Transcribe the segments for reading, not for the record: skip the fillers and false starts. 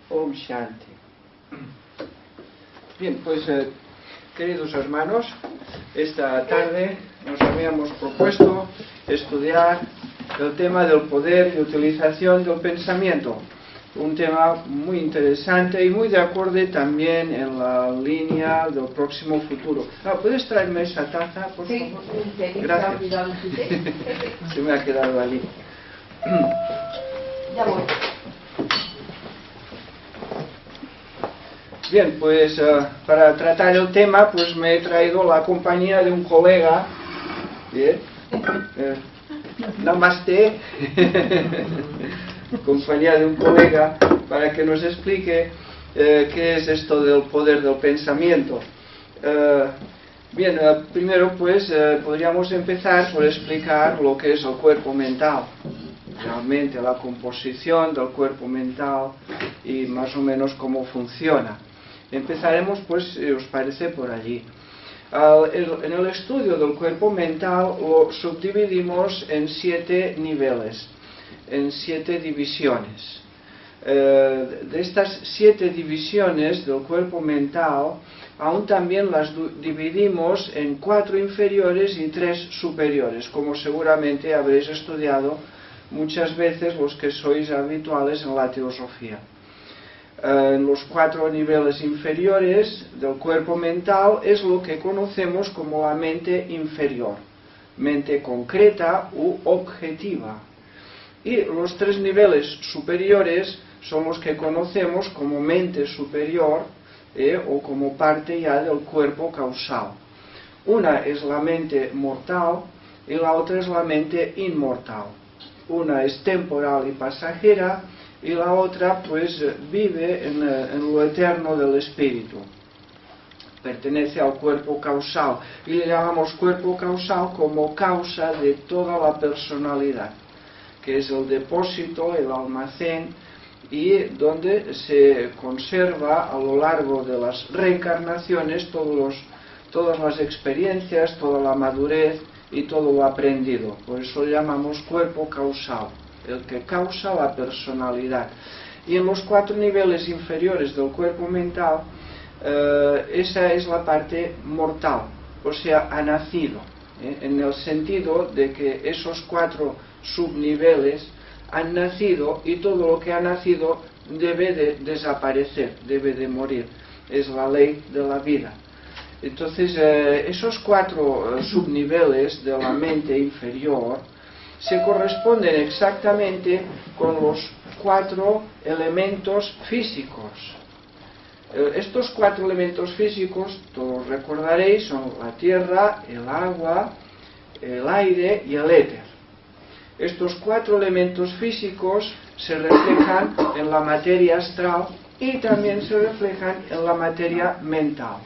Om Shanti. Bien, pues queridos hermanos, esta tarde nos habíamos propuesto estudiar el tema del poder y utilización del pensamiento. Un tema muy interesante y muy de acuerdo también en la línea del próximo futuro. ¿Puedes traerme esa taza, por favor? Gracias. Se me ha quedado allí. Ya voy. Bien, pues para tratar el tema, pues me he traído la compañía de un colega. Bien. Namaste. Compañía de un colega para que nos explique qué es esto del poder del pensamiento. Bien, primero pues podríamos empezar por explicar lo que es el cuerpo mental, realmente la composición del cuerpo mental y más o menos cómo funciona. Empezaremos pues, si os parece, por allí. En el estudio del cuerpo mental lo subdividimos en 7 niveles, en 7 divisiones. De estas 7 divisiones del cuerpo mental, aún también las dividimos en 4 inferiores y 3 superiores, como seguramente habréis estudiado muchas veces los que sois habituales en la teosofía. En los 4 niveles inferiores del cuerpo mental es lo que conocemos como la mente inferior, mente concreta u objetiva. Y los 3 niveles superiores son los que conocemos como mente superior o como parte ya del cuerpo causal. Una es la mente mortal y la otra es la mente inmortal. Una es temporal y pasajera y la otra pues vive en lo eterno del espíritu. Pertenece al cuerpo causal y le llamamos cuerpo causal como causa de toda la personalidad, que es el depósito, el almacén y donde se conserva a lo largo de las reencarnaciones todas las experiencias, toda la madurez y todo lo aprendido. Por eso lo llamamos cuerpo causal, el que causa la personalidad. Y en los 4 niveles inferiores del cuerpo mental, esa es la parte mortal, o sea, ha nacido, en el sentido de que esos 4 subniveles han nacido y todo lo que ha nacido debe de desaparecer, debe de morir. Es la ley de la vida. Entonces, esos 4 subniveles de la mente inferior se corresponden exactamente con los 4 elementos físicos. Estos 4 elementos físicos, todos recordaréis, son la tierra, el agua, el aire y el éter. Estos 4 elementos físicos se reflejan en la materia astral y también se reflejan en la materia mental.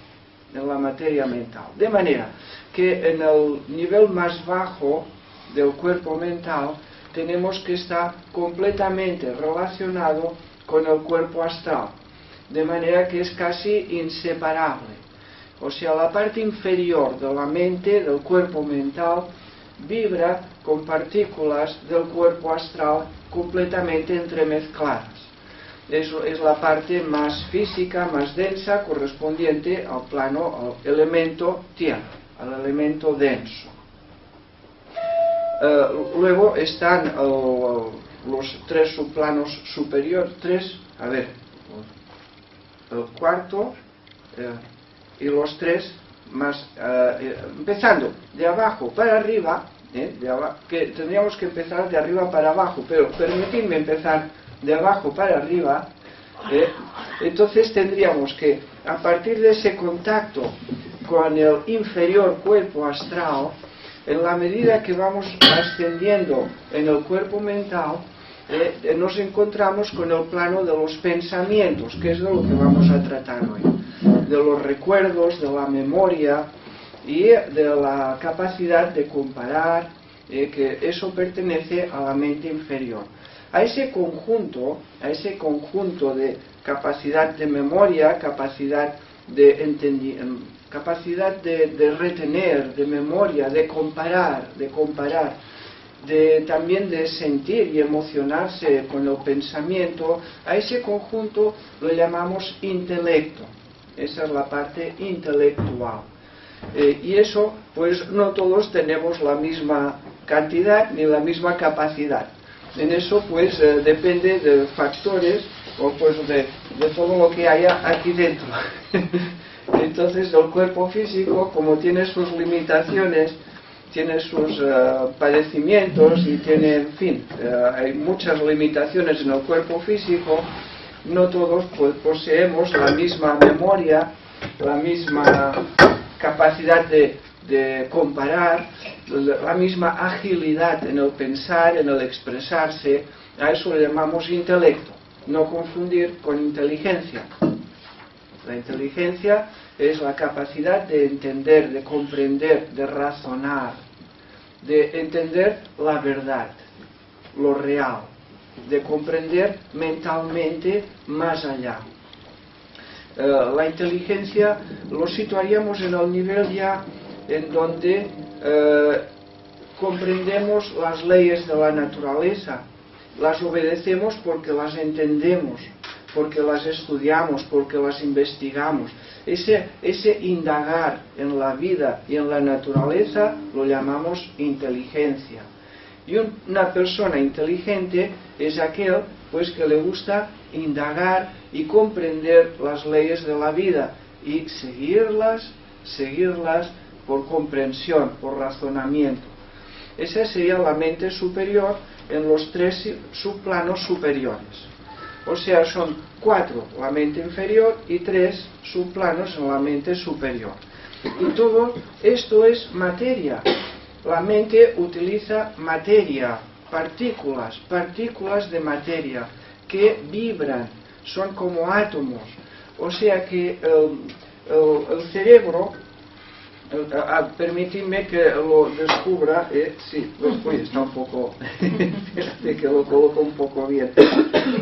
De manera que en el nivel más bajo del cuerpo mental tenemos que estar completamente relacionado con el cuerpo astral, de manera que es casi inseparable. O sea, la parte inferior de la mente, del cuerpo mental, vibra con partículas del cuerpo astral completamente entremezcladas. Eso es la parte más física, más densa, correspondiente al plano, al elemento tierra, al elemento denso. Luego están los 3 subplanos superiores, el cuarto y los 3 más, empezando de abajo para arriba, que tendríamos que empezar de arriba para abajo, pero permitidme empezar de abajo para arriba. Entonces tendríamos que, a partir de ese contacto con el inferior cuerpo astral, en la medida que vamos ascendiendo en el cuerpo mental, nos encontramos con el plano de los pensamientos, que es de lo que vamos a tratar hoy, de los recuerdos, de la memoria y de la capacidad de comparar, que eso pertenece a la mente inferior. A ese conjunto de capacidad de memoria, capacidad de retener, de memoria, de comparar también de sentir y emocionarse con el pensamiento, a ese conjunto lo llamamos intelecto. Esa es la parte intelectual. Y eso, pues no todos tenemos la misma cantidad ni la misma capacidad. En eso, pues depende de factores o pues de todo lo que haya aquí dentro. Entonces el cuerpo físico, como tiene sus limitaciones, tiene sus padecimientos y tiene, en fin, hay muchas limitaciones en el cuerpo físico. No todos pues poseemos la misma memoria, la misma capacidad de comparar, la misma agilidad en el pensar, en el expresarse. A eso le llamamos intelecto. No confundir con inteligencia. La inteligencia es la capacidad de entender, de comprender, de razonar, de entender la verdad, lo real, de comprender mentalmente más allá. La inteligencia lo situaríamos en el nivel ya en donde comprendemos las leyes de la naturaleza, las obedecemos porque las entendemos, porque las estudiamos, porque las investigamos. Ese indagar en la vida y en la naturaleza lo llamamos inteligencia. Y una persona inteligente es aquel pues que le gusta indagar y comprender las leyes de la vida y seguirlas por comprensión, por razonamiento. Esa sería la mente superior en los 3 subplanos superiores. O sea, son 4 la mente inferior y 3 subplanos en la mente superior. Y todo esto es materia. La mente utiliza materia, partículas de materia que vibran, son como átomos. O sea que el cerebro, permitidme que lo descubra, sí, está un poco, fíjate que lo coloco un poco bien.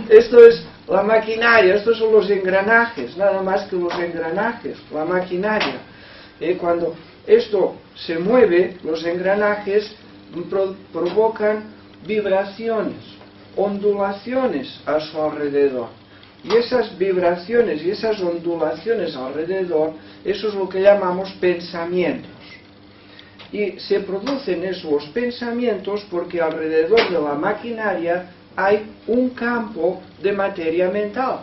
Esto es la maquinaria, estos son los engranajes, nada más que los engranajes, la maquinaria. Cuando esto se mueve, los engranajes provocan vibraciones, ondulaciones a su alrededor. Y esas vibraciones y esas ondulaciones alrededor, eso es lo que llamamos pensamientos. Y se producen esos pensamientos porque alrededor de la maquinaria hay un campo de materia mental.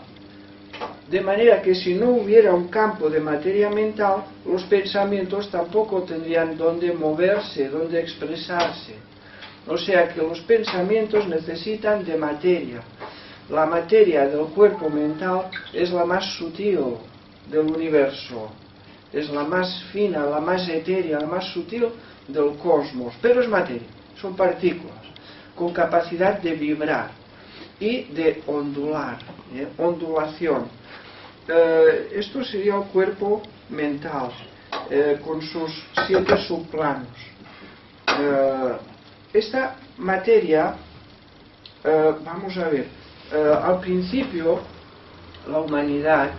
De manera que si no hubiera un campo de materia mental, los pensamientos tampoco tendrían dónde moverse, dónde expresarse. O sea que los pensamientos necesitan de materia. La materia del cuerpo mental es la más sutil del universo. Es la más fina, la más etérea, la más sutil del cosmos. Pero es materia, son partículas, con capacidad de vibrar y de ondular, ondulación. Esto sería el cuerpo mental, con sus 7 subplanos. Esta materia, vamos a ver, al principio la humanidad,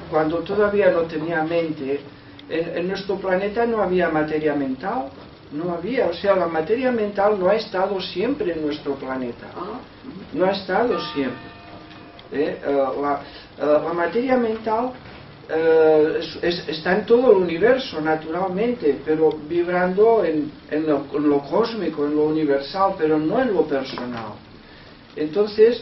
cuando todavía no tenía mente, en nuestro planeta no había materia mental, no había, o sea, la materia mental no ha estado siempre en nuestro planeta, no ha estado siempre. La materia mental está en todo el universo, naturalmente, pero vibrando en lo cósmico, en lo universal, pero no en lo personal. Entonces,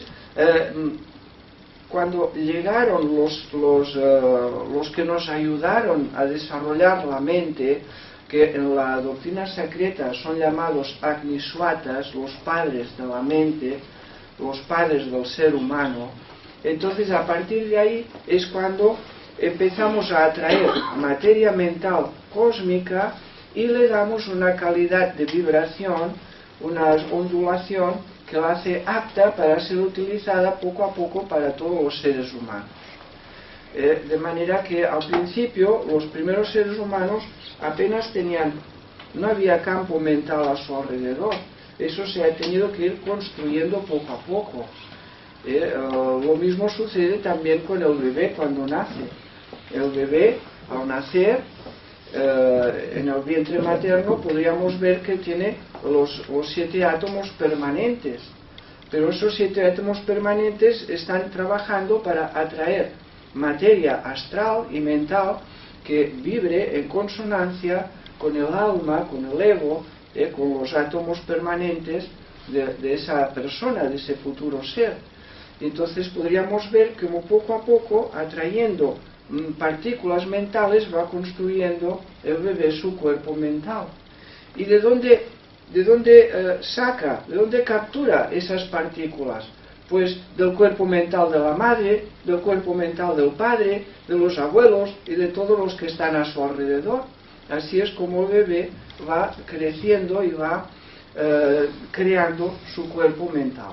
cuando llegaron los que nos ayudaron a desarrollar la mente, que en la doctrina secreta son llamados Agniswatas, los padres de la mente, los padres del ser humano, entonces a partir de ahí es cuando empezamos a atraer materia mental cósmica y le damos una calidad de vibración, una ondulación que la hace apta para ser utilizada poco a poco para todos los seres humanos. De manera que al principio los primeros seres humanos apenas no había campo mental a su alrededor. Eso se ha tenido que ir construyendo poco a poco. Lo mismo sucede también con el bebé cuando nace. El bebé, al nacer, en el vientre materno podríamos ver que tiene los 7 átomos permanentes. Pero esos 7 átomos permanentes están trabajando para atraer materia astral y mental que vibre en consonancia con el alma, con el ego, con los átomos permanentes de esa persona, de ese futuro ser. Entonces podríamos ver como poco a poco, atrayendo partículas mentales, va construyendo el bebé su cuerpo mental. ¿Y de dónde captura esas partículas? Pues del cuerpo mental de la madre, del cuerpo mental del padre, de los abuelos y de todos los que están a su alrededor. Así es como el bebé va creciendo y va creando su cuerpo mental.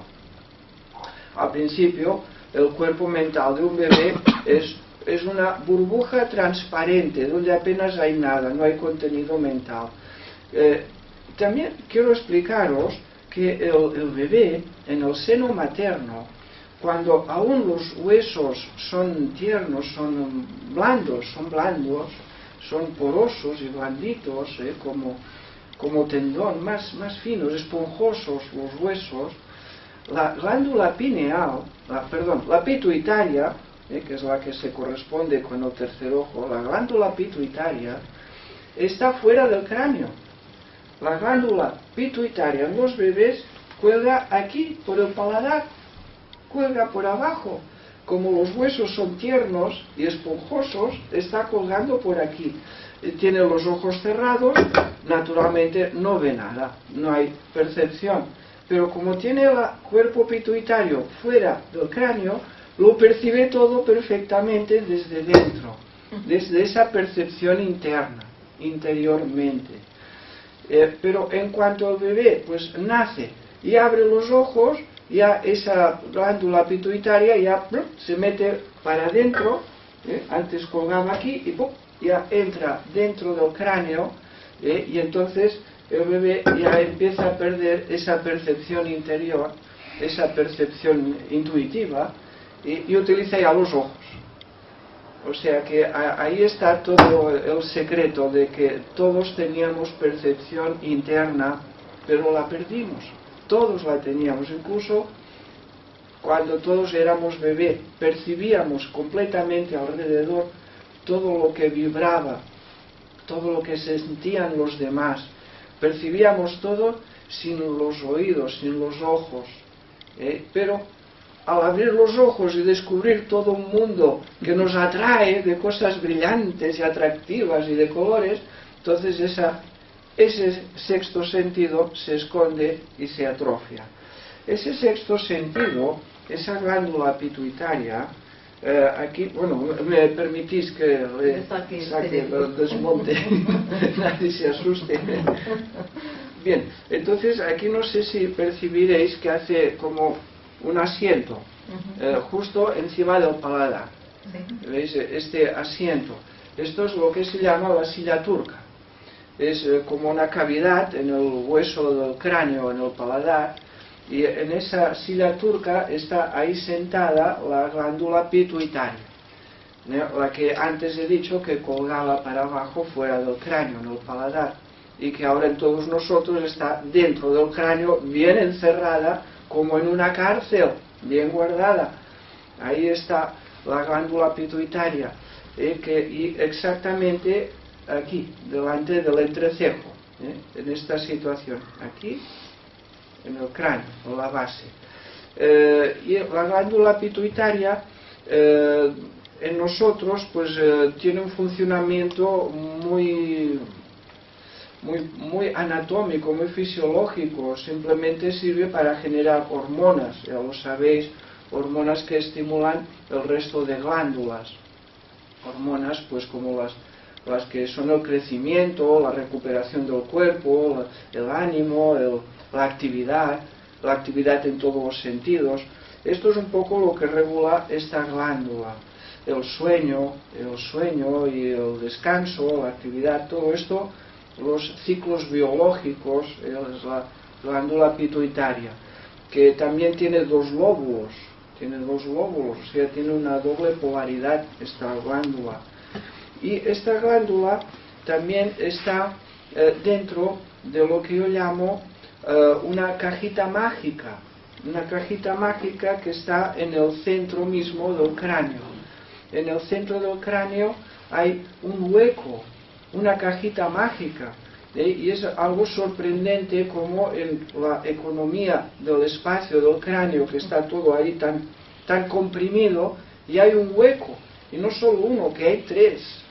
Al principio, el cuerpo mental de un bebé es una burbuja transparente, donde apenas hay nada, no hay contenido mental. También quiero explicaros que el bebé, en el seno materno, cuando aún los huesos son tiernos, son blandos, son porosos y blanditos, como tendón, más finos, esponjosos los huesos, la glándula pineal, la pituitaria, que es la que se corresponde con el tercer ojo, la glándula pituitaria está fuera del cráneo. La glándula pituitaria en los bebés cuelga aquí por el paladar, cuelga por abajo. Como los huesos son tiernos y esponjosos, está colgando por aquí. Tiene los ojos cerrados, naturalmente no ve nada, no hay percepción. Pero como tiene el cuerpo pituitario fuera del cráneo, lo percibe todo perfectamente desde dentro, desde esa percepción interna, interiormente. Pero en cuanto el bebé pues nace y abre los ojos, ya esa glándula pituitaria ya se mete para adentro, antes colgaba aquí y ya entra dentro del cráneo, y entonces el bebé ya empieza a perder esa percepción interior, esa percepción intuitiva, y utiliza ya los ojos. O sea que ahí está todo el secreto de que todos teníamos percepción interna, pero la perdimos. Todos la teníamos, incluso cuando todos éramos bebé, percibíamos completamente alrededor todo lo que vibraba, todo lo que sentían los demás. Percibíamos todo sin los oídos, sin los ojos. Pero al abrir los ojos y descubrir todo un mundo que nos atrae de cosas brillantes y atractivas y de colores, entonces ese sexto sentido se esconde y se atrofia. Ese sexto sentido, esa glándula pituitaria, aquí, bueno, me permitís que saque el desmonte, nadie se asuste. Bien, entonces aquí no sé si percibiréis que hace como un asiento, justo encima del paladar. ¿Veis? Este asiento. Esto es lo que se llama la silla turca. Es como una cavidad en el hueso del cráneo, en el paladar, y en esa silla turca está ahí sentada la glándula pituitaria, la que antes he dicho que colgaba para abajo fuera del cráneo, en el paladar, y que ahora en todos nosotros está dentro del cráneo, bien encerrada, como en una cárcel, bien guardada. Ahí está la glándula pituitaria, y exactamente aquí, delante del entrecejo, en esta situación, aquí, en el cráneo, en la base. Y la glándula pituitaria en nosotros pues tiene un funcionamiento muy anatómico, muy fisiológico. Simplemente sirve para generar hormonas, ya lo sabéis, hormonas que estimulan el resto de glándulas. Hormonas pues como las que son el crecimiento, la recuperación del cuerpo, el ánimo, la actividad en todos los sentidos. Esto es un poco lo que regula esta glándula. El sueño y el descanso, la actividad, todo esto, los ciclos biológicos, es la glándula pituitaria, que también tiene dos lóbulos, o sea, tiene una doble polaridad esta glándula. Y esta glándula también está dentro de lo que yo llamo una cajita mágica que está en el centro mismo del cráneo. En el centro del cráneo hay un hueco, una cajita mágica, y es algo sorprendente como en la economía del espacio del cráneo, que está todo ahí tan comprimido, y hay un hueco, y no solo uno, que hay tres,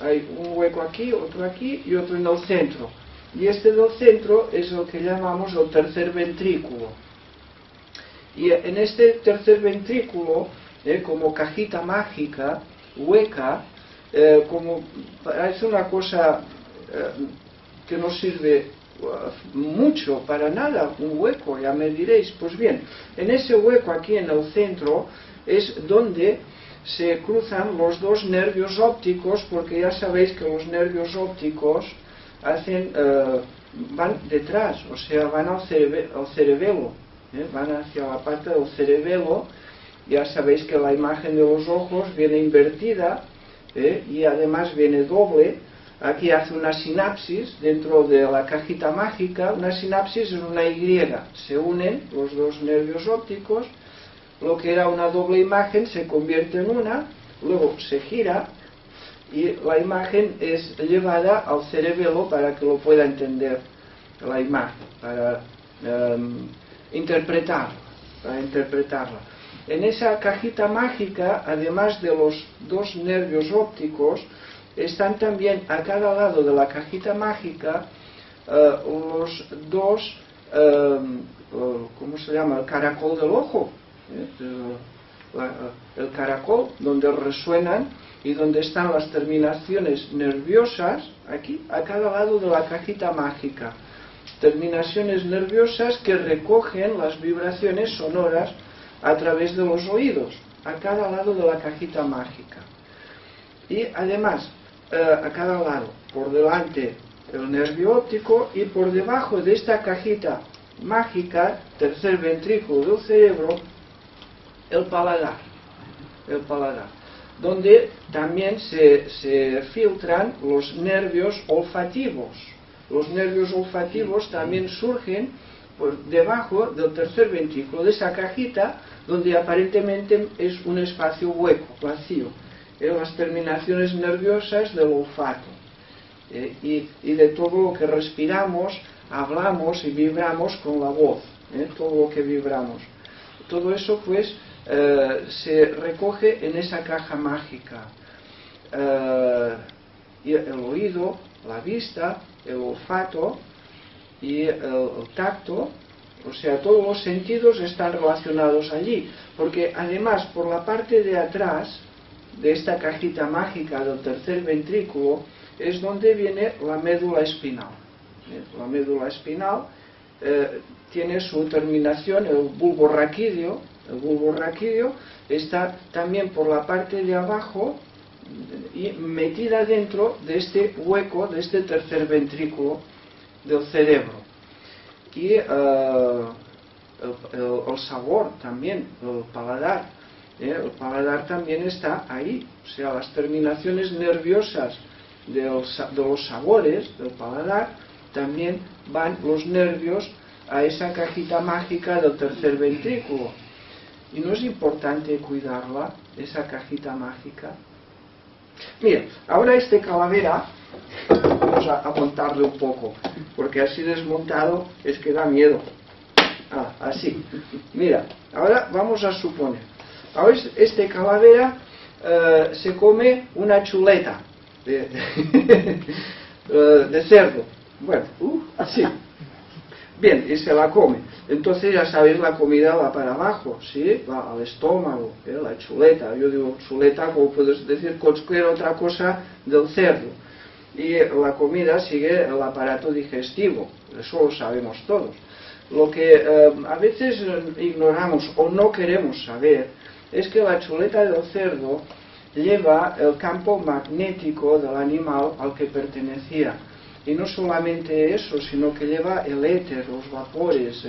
hay un hueco aquí, otro aquí y otro en el centro, y este del centro es lo que llamamos el tercer ventrículo. Y en este tercer ventrículo, como cajita mágica, hueca, como parece una cosa que no sirve mucho, para nada, un hueco, ya me diréis. Pues bien, en ese hueco aquí en el centro es donde se cruzan los dos nervios ópticos, porque ya sabéis que los nervios ópticos van detrás, o sea, van al cerebelo, van hacia la parte del cerebelo. Ya sabéis que la imagen de los ojos viene invertida, y además viene doble. Aquí hace una sinapsis dentro de la cajita mágica. Una sinapsis es una Y, se unen los dos nervios ópticos, lo que era una doble imagen se convierte en una, luego se gira y la imagen es llevada al cerebelo para que lo pueda entender la imagen, para interpretarla. En esa cajita mágica, además de los dos nervios ópticos, están también a cada lado de la cajita mágica los dos, ¿cómo se llama? El caracol del ojo, el caracol donde resuenan y donde están las terminaciones nerviosas, aquí, a cada lado de la cajita mágica. Terminaciones nerviosas que recogen las vibraciones sonoras a través de los oídos, a cada lado de la cajita mágica. Y además, a cada lado, por delante el nervio óptico y por debajo de esta cajita mágica, tercer ventrículo del cerebro, el paladar, donde también se filtran los nervios olfativos. Los nervios olfativos también surgen por debajo del tercer ventrículo, de esa cajita donde aparentemente es un espacio hueco, vacío, las terminaciones nerviosas del olfato, y de todo lo que respiramos, hablamos y vibramos con la voz, todo lo que vibramos. Todo eso pues se recoge en esa caja mágica. Y el oído, la vista, el olfato y el tacto, o sea, todos los sentidos están relacionados allí, porque además por la parte de atrás de esta cajita mágica del tercer ventrículo es donde viene la médula espinal. La médula espinal tiene su terminación, el bulbo raquídeo. El bulbo raquídeo está también por la parte de abajo y metida dentro de este hueco, de este tercer ventrículo del cerebro. Y el sabor también, el paladar también está ahí, o sea, las terminaciones nerviosas de los sabores del paladar, también van los nervios a esa cajita mágica del tercer ventrículo. Y no es importante cuidarla, esa cajita mágica. Mira, ahora este calavera, vamos a montarle un poco, porque así desmontado es que da miedo. Así. Mira, ahora vamos a suponer. Ahora este calavera se come una chuleta de cerdo. Bueno, así. Bien, y se la come. Entonces ya sabéis, la comida va para abajo, ¿sí? Va al estómago, la chuleta. Yo digo chuleta, como puedes decir cualquier otra cosa del cerdo. Y la comida sigue el aparato digestivo, eso lo sabemos todos. Lo que a veces ignoramos o no queremos saber es que la chuleta del cerdo lleva el campo magnético del animal al que pertenecía. Y no solamente eso, sino que lleva el éter, los vapores,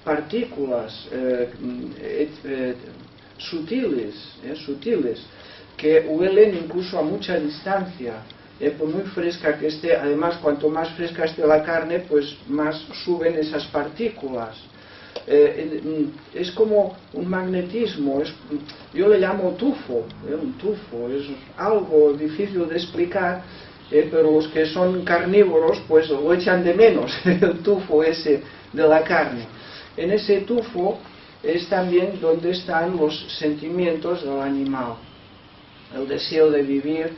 partículas sutiles, que huelen incluso a mucha distancia. por muy fresca que esté, además cuanto más fresca esté la carne, pues más suben esas partículas. Es como un magnetismo, yo le llamo tufo, un tufo, es algo difícil de explicar, pero los que son carnívoros pues lo echan de menos, el tufo ese de la carne. En ese tufo es también donde están los sentimientos del animal, el deseo de vivir,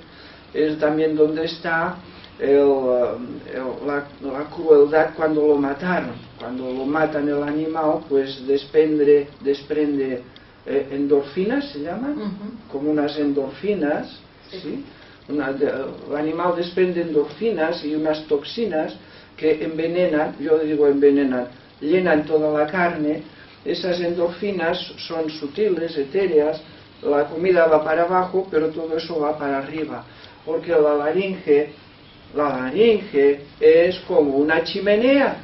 es también donde está la crueldad cuando lo mataron. Cuando lo matan el animal, pues desprende endorfinas, se llaman, como unas endorfinas, ¿sí? El animal desprende endorfinas y unas toxinas que envenenan, yo digo envenenan, llenan toda la carne. Esas endorfinas son sutiles, etéreas, la comida va para abajo, pero todo eso va para arriba, porque la laringe es como una chimenea.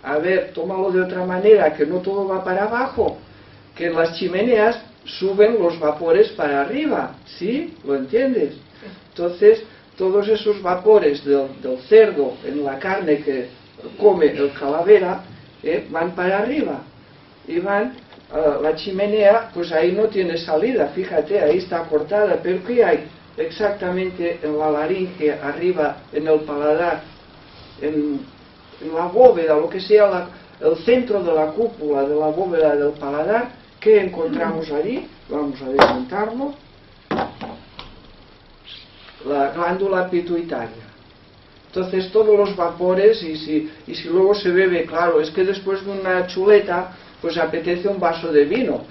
A ver, tómalo de otra manera, que no todo va para abajo, que en las chimeneas suben los vapores para arriba, ¿sí? ¿Lo entiendes? Entonces, todos esos vapores del cerdo en la carne que come el calavera, van para arriba, y van a la chimenea, pues ahí no tiene salida, fíjate, ahí está cortada, pero ¿qué hay exactamente en la laringe, arriba, en el paladar, en la bóveda, lo que sea, el centro de la cúpula de la bóveda del paladar? ¿Qué encontramos allí? Vamos a desmontarlo. La glándula pituitaria. Entonces todos los vapores, y si luego se bebe, claro, es que después de una chuleta pues apetece un vaso de vino.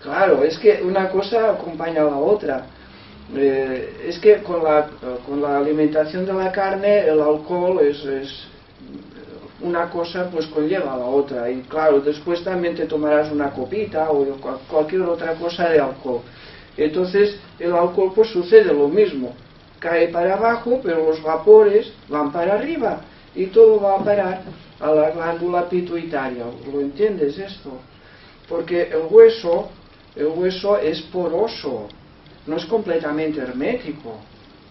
Claro, es que una cosa acompaña a la otra. Es que con la alimentación de la carne, el alcohol es una cosa pues conlleva a la otra, y claro, después también te tomarás una copita o cualquier otra cosa de alcohol. Entonces el alcohol pues sucede lo mismo, cae para abajo, pero los vapores van para arriba y todo va a parar a la glándula pituitaria. ¿Lo entiendes esto? Porque el hueso es poroso, no es completamente hermético,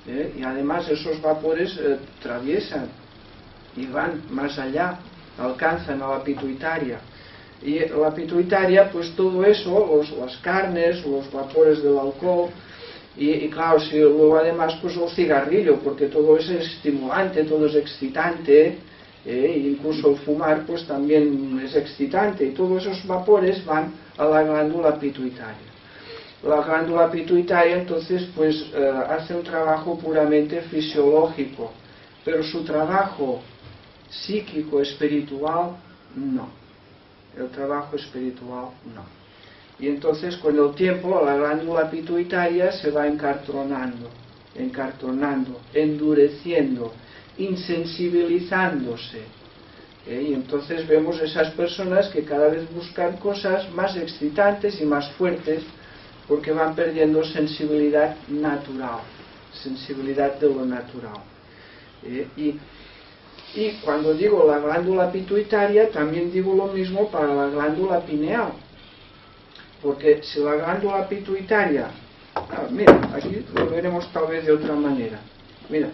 y además esos vapores atraviesan y van más allá, alcanzan a la pituitaria. Y la pituitaria, pues todo eso, las carnes, los vapores del alcohol, y claro, si luego además pues el cigarrillo, porque todo es estimulante, todo es excitante, incluso el fumar pues también es excitante, y todos esos vapores van a la glándula pituitaria. La glándula pituitaria entonces pues hace un trabajo puramente fisiológico, pero su trabajo psíquico, espiritual, no. El trabajo espiritual, no. Y entonces con el tiempo la glándula pituitaria se va encartonando, endureciendo, insensibilizándose. Y entonces vemos esas personas que cada vez buscan cosas más excitantes y más fuertes, porque van perdiendo sensibilidad natural, sensibilidad de lo natural. Y cuando digo la glándula pituitaria, también digo lo mismo para la glándula pineal. Porque si la glándula pituitaria, mira, aquí lo veremos tal vez de otra manera. Mira,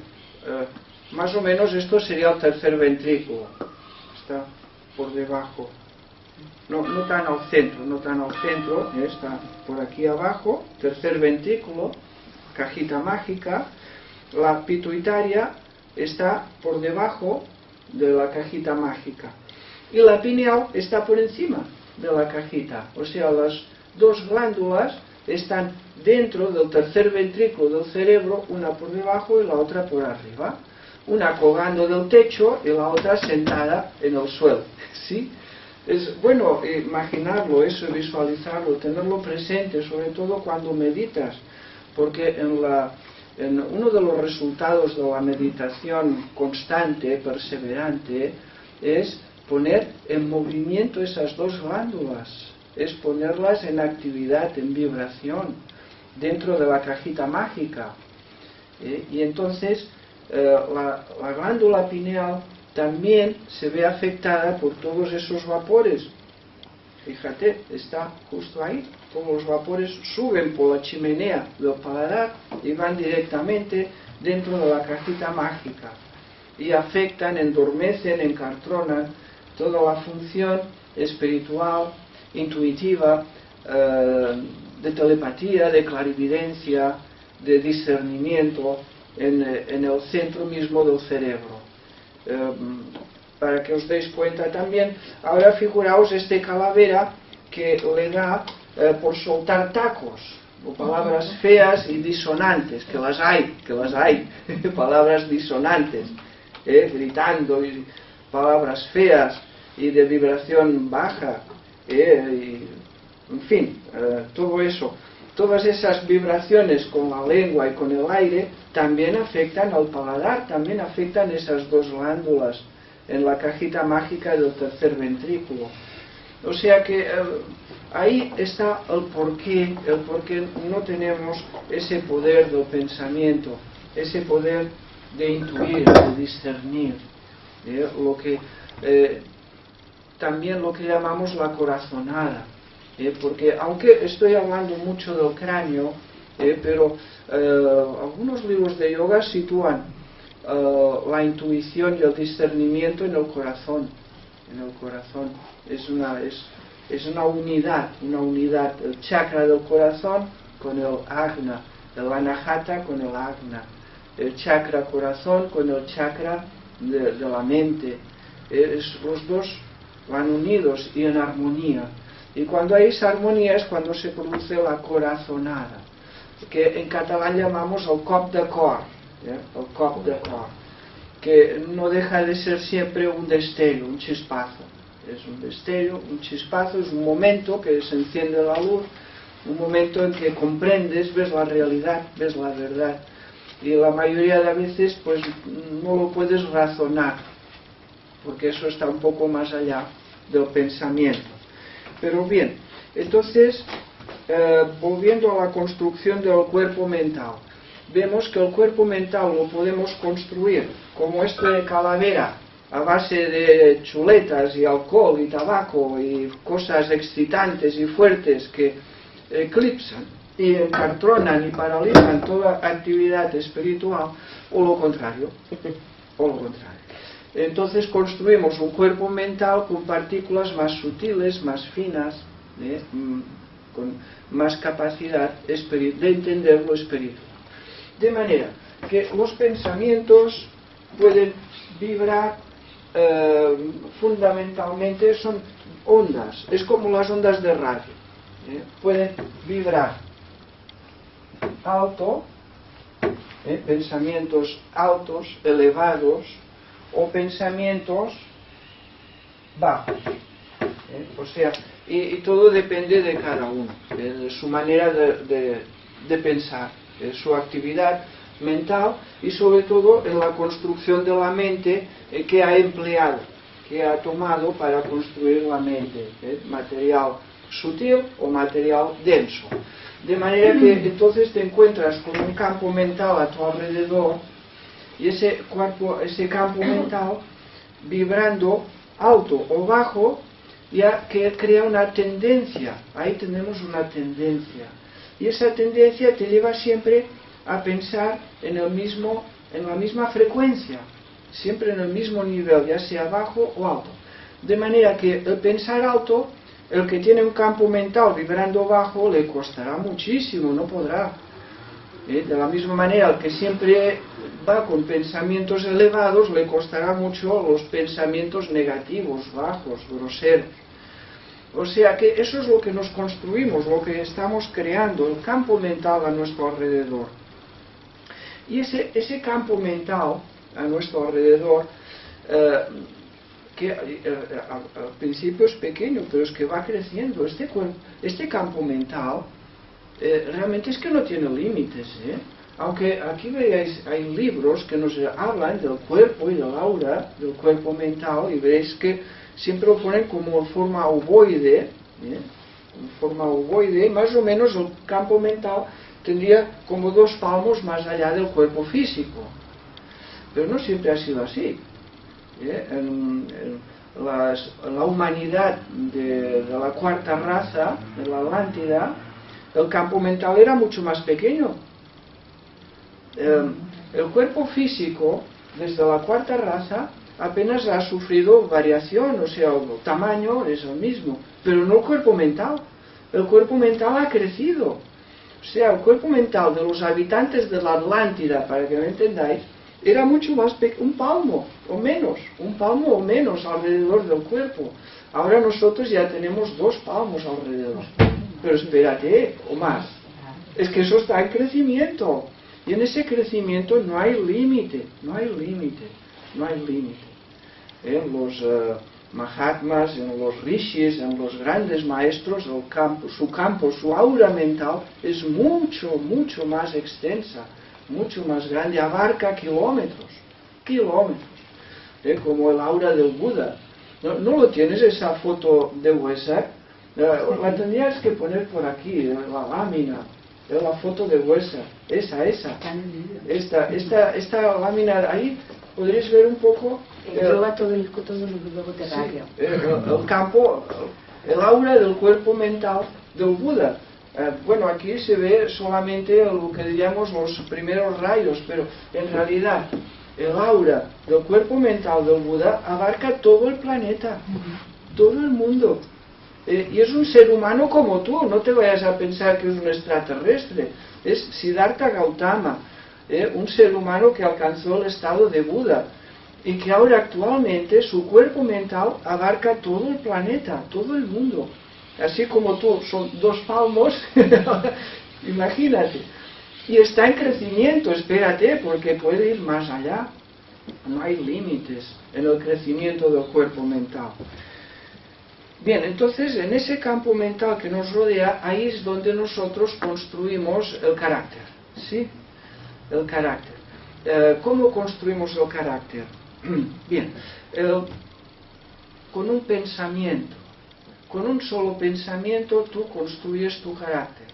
más o menos esto sería el tercer ventrículo. Está por debajo. No tan al centro, está por aquí abajo, tercer ventrículo, cajita mágica. La pituitaria está por debajo de la cajita mágica y la pineal está por encima de la cajita, o sea, las dos glándulas están dentro del tercer ventrículo del cerebro, una por debajo y la otra por arriba, una colgando del techo y la otra sentada en el suelo, ¿sí? Es bueno imaginarlo, eso, visualizarlo, tenerlo presente, sobre todo cuando meditas, porque en uno de los resultados de la meditación constante, perseverante, es poner en movimiento esas dos glándulas, es ponerlas en actividad, en vibración, dentro de la cajita mágica. Y entonces la glándula pineal también se ve afectada por todos esos vapores. Fíjate, está justo ahí, como los vapores suben por la chimenea del paladar y van directamente dentro de la cajita mágica y afectan, endormecen, encartronan toda la función espiritual, intuitiva, de telepatía, de clarividencia, de discernimiento en el centro mismo del cerebro. Para que os deis cuenta también, ahora figuraos este calavera que le da por soltar tacos, o palabras feas y disonantes, que las hay, palabras disonantes, gritando, y palabras feas y de vibración baja, y, en fin, todo eso, todas esas vibraciones con la lengua y con el aire también afectan al paladar, también afectan esas dos glándulas en la cajita mágica del tercer ventrículo. O sea que ahí está el porqué no tenemos ese poder del pensamiento, ese poder de intuir, de discernir, también lo que llamamos la corazonada, porque aunque estoy hablando mucho del cráneo, pero algunos libros de yoga sitúan la intuición y el discernimiento en el corazón. Es una unidad, el chakra del corazón con el ajna, el anahata con el ajna, el chakra corazón con el chakra de la mente. Los dos van unidos y en armonía. Y cuando hay esa armonía es cuando se produce la corazonada, que en catalán llamamos el cop de cor, el cop de cor, que no deja de ser siempre un destello, un chispazo. Es un destello, un chispazo, es un momento que se enciende la luz, un momento en que comprendes, ves la realidad, ves la verdad. Y la mayoría de veces pues no lo puedes razonar, porque eso está un poco más allá del pensamiento. Pero bien, entonces, volviendo a la construcción del cuerpo mental, vemos que el cuerpo mental lo podemos construir como este calavera a base de chuletas y alcohol y tabaco y cosas excitantes y fuertes que eclipsan y encartronan y paralizan toda actividad espiritual, o lo contrario. Entonces construimos un cuerpo mental con partículas más sutiles, más finas, con más capacidad de entender lo espiritual. De manera que los pensamientos pueden vibrar, fundamentalmente son ondas, es como las ondas de radio, pueden vibrar alto, pensamientos altos, elevados, o pensamientos bajos, o sea, y todo depende de cada uno, de su manera de pensar, de su actividad mental y sobre todo en la construcción de la mente que ha empleado, que ha tomado para construir la mente, material sutil o material denso. De manera que entonces te encuentras con un campo mental a tu alrededor y ese campo mental vibrando alto o bajo ya que crea una tendencia. Ahí tenemos una tendencia y esa tendencia te lleva siempre a pensar en la misma frecuencia, siempre en el mismo nivel, ya sea bajo o alto. De manera que el pensar alto, el que tiene un campo mental vibrando bajo, le costará muchísimo, no podrá. De la misma manera, el que siempre va con pensamientos elevados, le costará mucho los pensamientos negativos, bajos, groseros. O sea que eso es lo que nos construimos, lo que estamos creando, el campo mental a nuestro alrededor. Y ese campo mental a nuestro alrededor, que al principio es pequeño, pero es que va creciendo. Este campo mental realmente es que no tiene límites. Aunque aquí veáis, hay libros que nos hablan del cuerpo y del aura, del cuerpo mental, y veréis que siempre lo ponen como en forma ovoide, más o menos el campo mental tendría como 2 palmos más allá del cuerpo físico. Pero no siempre ha sido así. la humanidad de la cuarta raza, de la Atlántida, el campo mental era mucho más pequeño. El cuerpo físico, desde la cuarta raza, apenas ha sufrido variación, o sea, el tamaño es el mismo, pero no el cuerpo mental. El cuerpo mental ha crecido. O sea, el cuerpo mental de los habitantes de la Atlántida, para que me entendáis, era mucho más pequeño, un palmo o menos alrededor del cuerpo. Ahora nosotros ya tenemos 2 palmos alrededor. Pero espérate, o más. Es que eso está en crecimiento. Y en ese crecimiento no hay límite, no hay límite, no hay límite. En los Mahatmas, en los Rishis, en los grandes maestros, su campo, su aura mental es mucho, mucho más extensa, mucho más grande, abarca kilómetros, como el aura del Buda. ¿No lo tienes esa foto de Wesak? La tendrías que poner por aquí, la lámina, la foto de Wesak, esa. Esta lámina ahí, podréis ver un poco todo el globo terráqueo. Sí, el campo, el aura del cuerpo mental del Buda. Bueno, aquí se ve solamente lo que diríamos los primeros rayos, pero en realidad el aura del cuerpo mental del Buda abarca todo el planeta, todo el mundo. Y es un ser humano como tú, no te vayas a pensar que es un extraterrestre. Es Siddhartha Gautama, un ser humano que alcanzó el estado de Buda y que ahora actualmente su cuerpo mental abarca todo el planeta, todo el mundo. Así como tú, son 2 palmos, imagínate. Y está en crecimiento, espérate, porque puede ir más allá. No hay límites en el crecimiento del cuerpo mental. Bien, entonces en ese campo mental que nos rodea, ahí es donde nosotros construimos el carácter. ¿Sí? El carácter. ¿Cómo construimos el carácter? Bien, con un pensamiento. Con un solo pensamiento tú construyes tu carácter.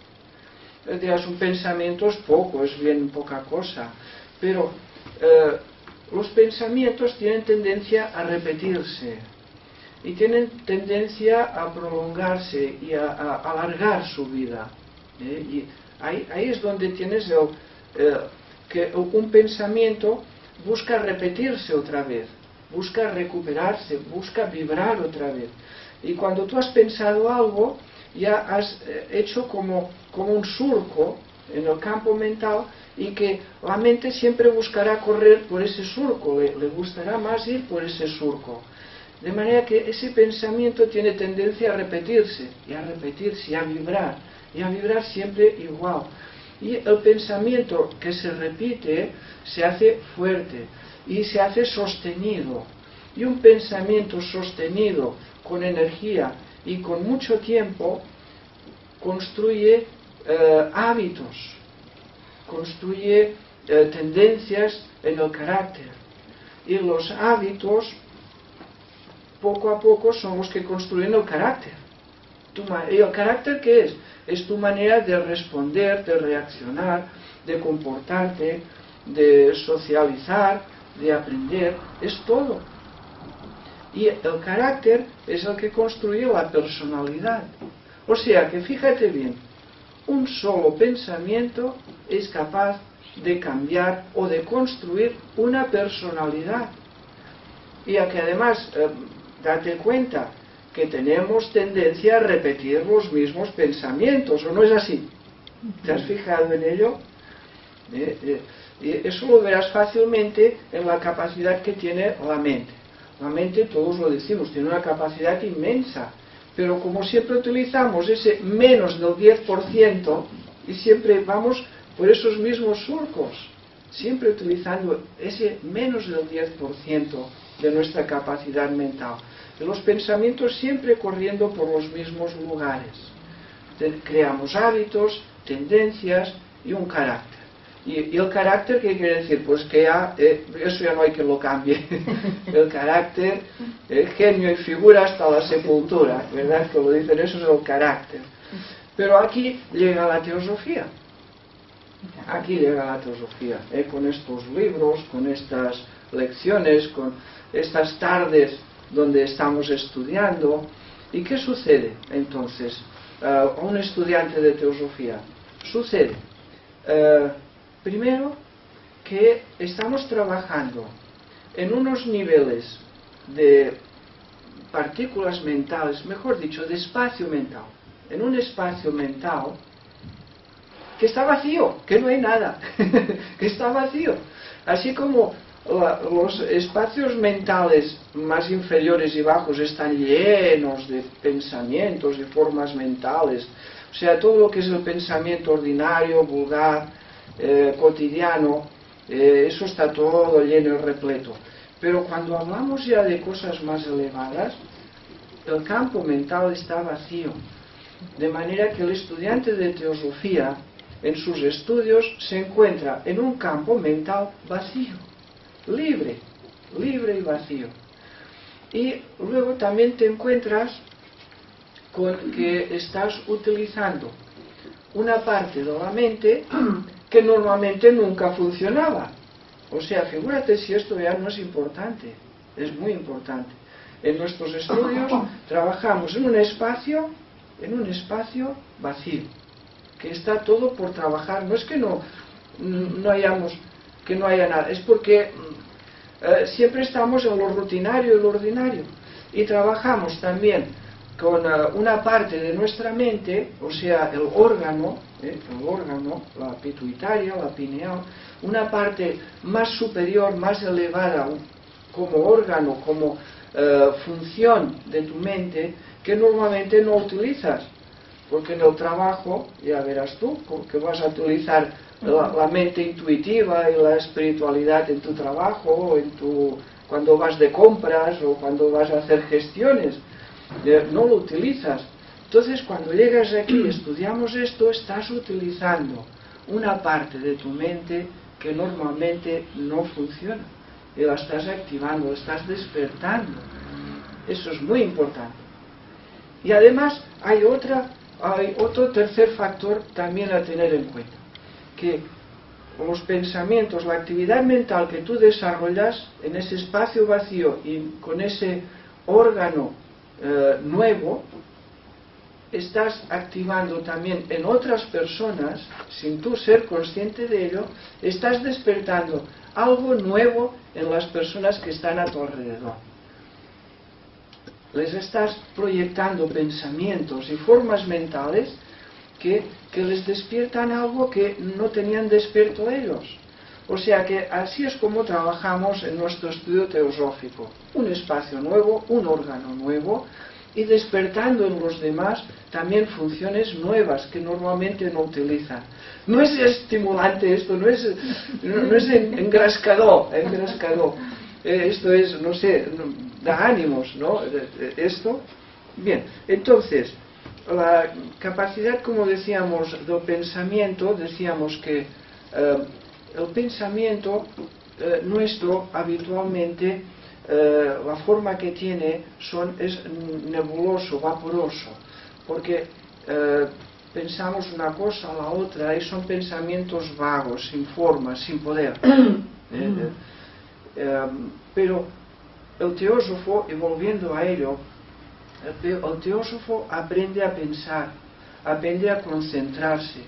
Dirás, un pensamiento es poco, es bien poca cosa, pero los pensamientos tienen tendencia a repetirse y tienen tendencia a prolongarse y a alargar su vida. Y ahí es donde tienes que un pensamiento busca repetirse otra vez, busca recuperarse, busca vibrar otra vez. Y cuando tú has pensado algo, ya has hecho como un surco en el campo mental, y que la mente siempre buscará correr por ese surco, le gustará más ir por ese surco. De manera que ese pensamiento tiene tendencia a repetirse, y a vibrar siempre igual. Y el pensamiento que se repite se hace fuerte y se hace sostenido. Y un pensamiento sostenido con energía y con mucho tiempo construye hábitos, construye tendencias en el carácter. Y los hábitos, poco a poco, son los que construyen el carácter. ¿Y el carácter qué es? Es tu manera de responder, de reaccionar, de comportarte, de socializar, de aprender. Es todo. Y el carácter es el que construye la personalidad. O sea que fíjate bien, un solo pensamiento es capaz de cambiar o de construir una personalidad. Y a que además, date cuenta que tenemos tendencia a repetir los mismos pensamientos, ¿o no es así? ¿Te has fijado en ello? Y eso lo verás fácilmente en la capacidad que tiene la mente. La mente, todos lo decimos, tiene una capacidad inmensa, pero como siempre utilizamos ese menos del 10% y siempre vamos por esos mismos surcos, siempre utilizando ese menos del 10% de nuestra capacidad mental. Y los pensamientos siempre corriendo por los mismos lugares. Creamos hábitos, tendencias y un carácter. ¿Y el carácter qué quiere decir? Pues que eso ya no hay que lo cambie. El carácter, genio y figura hasta la sepultura, ¿verdad? Que lo dicen, eso es el carácter. Pero aquí llega la teosofía. Aquí llega la teosofía, con estos libros, con estas lecciones, con estas tardes donde estamos estudiando. ¿Y qué sucede entonces a un estudiante de teosofía? Sucede, primero, que estamos trabajando en unos niveles de partículas mentales, mejor dicho, de espacio mental, en un espacio mental que está vacío, que no hay nada, que está vacío. Así como los espacios mentales más inferiores y bajos están llenos de pensamientos y formas mentales, o sea, todo lo que es el pensamiento ordinario, vulgar, cotidiano, eso está todo lleno y repleto. Pero cuando hablamos ya de cosas más elevadas, el campo mental está vacío. De manera que el estudiante de teosofía, en sus estudios, se encuentra en un campo mental vacío, libre y vacío. Y luego también te encuentras con que estás utilizando una parte de la mente que normalmente nunca funcionaba. O sea, figúrate si esto ya no es importante, es muy importante. En nuestros estudios trabajamos en un espacio vacío, que está todo por trabajar. No es que no haya nada, es porque siempre estamos en lo rutinario y lo ordinario. Y trabajamos también con una parte de nuestra mente, o sea, el órgano, la pituitaria, la pineal, una parte más superior, más elevada, como órgano, como función de tu mente, que normalmente no utilizas, porque en el trabajo, ya verás tú, que vas a utilizar la mente intuitiva y la espiritualidad en tu trabajo, o cuando vas de compras, o cuando vas a hacer gestiones, no lo utilizas. Entonces, cuando llegas aquí y estudiamos esto, estás utilizando una parte de tu mente que normalmente no funciona, y la estás activando, la estás despertando. Eso es muy importante. Y además hay otro tercer factor también a tener en cuenta, que los pensamientos, la actividad mental que tú desarrollas en ese espacio vacío y con ese órgano nuevo, estás activando también en otras personas, sin tú ser consciente de ello, estás despertando algo nuevo en las personas que están a tu alrededor. Les estás proyectando pensamientos y formas mentales que les despiertan algo que no tenían despierto ellos. O sea que así es como trabajamos en nuestro estudio teosófico. Un espacio nuevo, un órgano nuevo, y despertando en los demás también funciones nuevas que normalmente no utilizan. No es estimulante esto, no es engrascador. Esto es, no sé, da ánimos, ¿no? Esto. Bien, entonces, la capacidad, como decíamos, del pensamiento, decíamos que el pensamiento nuestro habitualmente, la forma que tiene es nebuloso, vaporoso, porque pensamos una cosa a la otra y son pensamientos vagos, sin forma, sin poder. Pero el teósofo, y volviendo a ello, el teósofo aprende a pensar, aprende a concentrarse,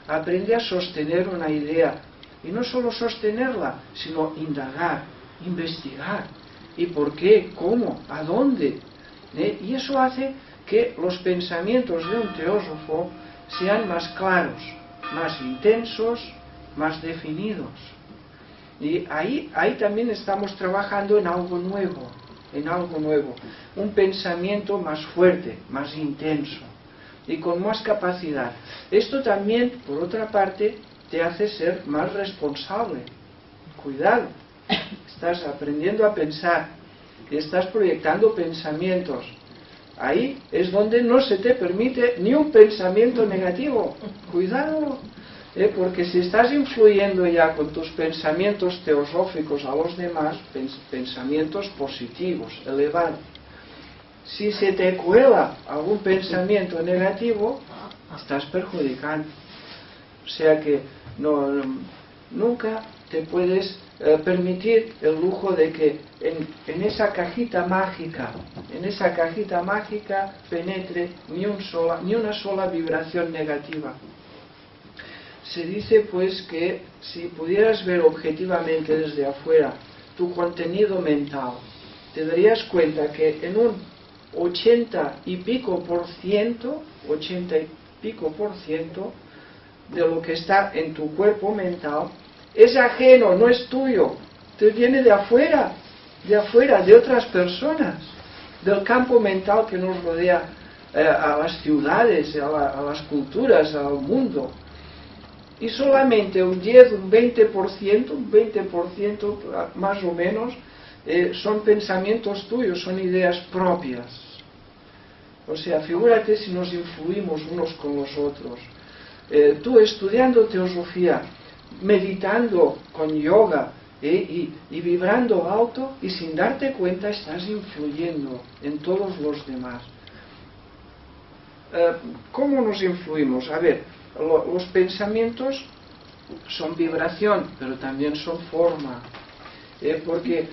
aprende a sostener una idea, y no solo sostenerla, sino indagar, investigar. ¿Y por qué? ¿Cómo? ¿A dónde? Y eso hace que los pensamientos de un teósofo sean más claros, más intensos, más definidos. Y ahí también estamos trabajando en algo nuevo, un pensamiento más fuerte, más intenso y con más capacidad. Esto también, por otra parte, te hace ser más responsable. Cuidado, estás aprendiendo a pensar y estás proyectando pensamientos. Ahí es donde no se te permite ni un pensamiento negativo. Cuidado, porque si estás influyendo ya con tus pensamientos teosóficos a los demás, pensamientos positivos, elevados, si se te cuela algún pensamiento negativo, estás perjudicando. O sea que nunca te puedes permitir el lujo de que en esa cajita mágica, penetre ni una sola vibración negativa. Se dice pues que si pudieras ver objetivamente desde afuera tu contenido mental, te darías cuenta que en un 80 y pico por ciento de lo que está en tu cuerpo mental es ajeno, no es tuyo, te viene de afuera, de otras personas, del campo mental que nos rodea, a las ciudades, a las culturas, al mundo. Y solamente un 10, un 20% más o menos son pensamientos tuyos, son ideas propias. O sea, figúrate si nos influimos unos con los otros. Tú estudiando teosofía, meditando con yoga y vibrando alto, y sin darte cuenta estás influyendo en todos los demás. ¿Cómo nos influimos? A ver, los pensamientos son vibración, pero también son forma. Porque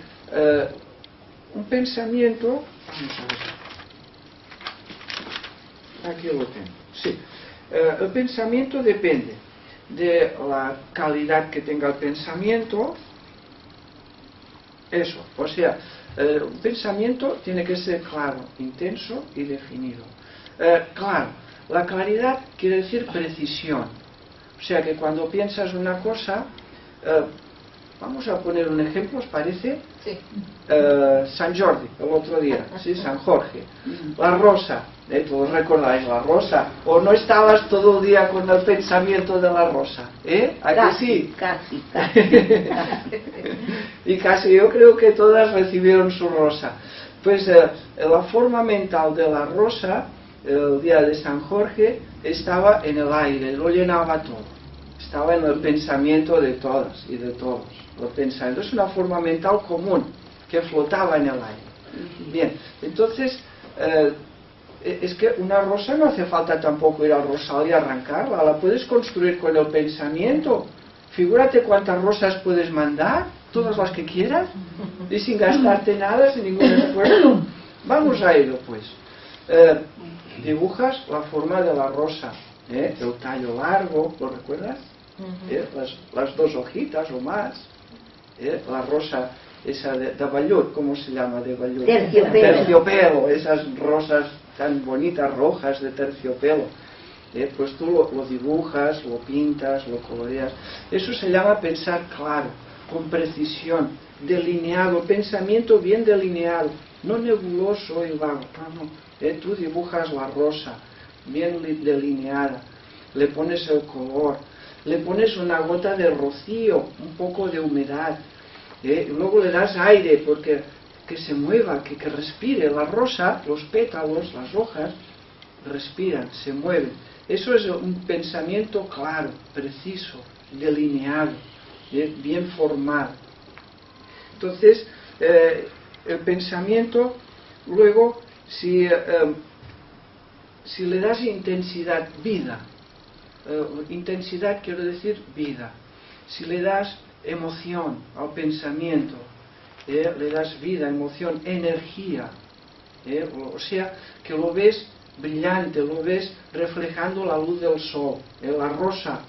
un pensamiento... Vamos a ver. Aquí lo tengo. Sí. El pensamiento depende de la calidad que tenga el pensamiento. Eso. O sea, un pensamiento tiene que ser claro, intenso y definido. Claro, la claridad quiere decir precisión. O sea que cuando piensas una cosa, vamos a poner un ejemplo, ¿os parece? Sí. San Jordi, el otro día, ¿sí? San Jorge. La rosa, todos recordáis la rosa. ¿O no estabas todo el día con el pensamiento de la rosa? ¿A que sí? Casi. Y casi yo creo que todas recibieron su rosa. Pues la forma mental de la rosa, el día de San Jorge, estaba en el aire, lo llenaba todo. Estaba en el pensamiento de todas y de todos. El pensamiento es una forma mental común que flotaba en el aire. Bien, entonces es que una rosa no hace falta tampoco ir al rosal y arrancarla, la puedes construir con el pensamiento. Figúrate cuántas rosas puedes mandar, todas las que quieras, y sin gastarte nada, sin ningún esfuerzo. Vamos a ello pues. Dibujas la forma de la rosa, el tallo largo, ¿lo recuerdas? Las dos hojitas o más, la rosa esa de vellut, ¿cómo se llama de vellut? Terciopelo, esas rosas tan bonitas rojas de terciopelo. Pues tú lo dibujas, lo pintas, lo coloreas. Eso se llama pensar claro, con precisión, delineado, pensamiento bien delineado, no nebuloso y vago. No. Tú dibujas la rosa bien delineada, le pones el color, le pones una gota de rocío, un poco de humedad, luego le das aire porque que se mueva, que respire. La rosa, los pétalos, las hojas respiran, se mueven. Eso es un pensamiento claro, preciso, delineado, bien formado. Entonces, el pensamiento, luego, si le das intensidad, vida, intensidad quiero decir vida, si le das emoción al pensamiento, le das vida, emoción, energía, o sea, que lo ves brillante, lo ves reflejando la luz del sol. La rosa,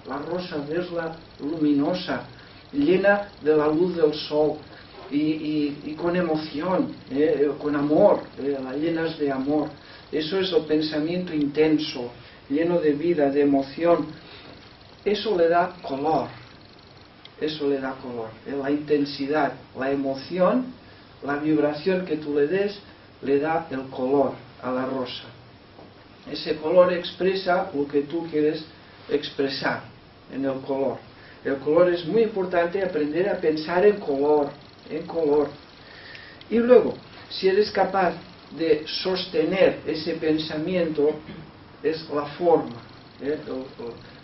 vesla luminosa, llena de la luz del sol y con emoción, con amor, la llenas de amor. Eso es el pensamiento intenso, lleno de vida, de emoción. Eso le da color. La intensidad, la emoción, la vibración que tú le des, le da el color a la rosa. Ese color expresa lo que tú quieres expresar en el color. El color es muy importante, aprender a pensar en color. Y luego, si eres capaz de sostener ese pensamiento, es la forma.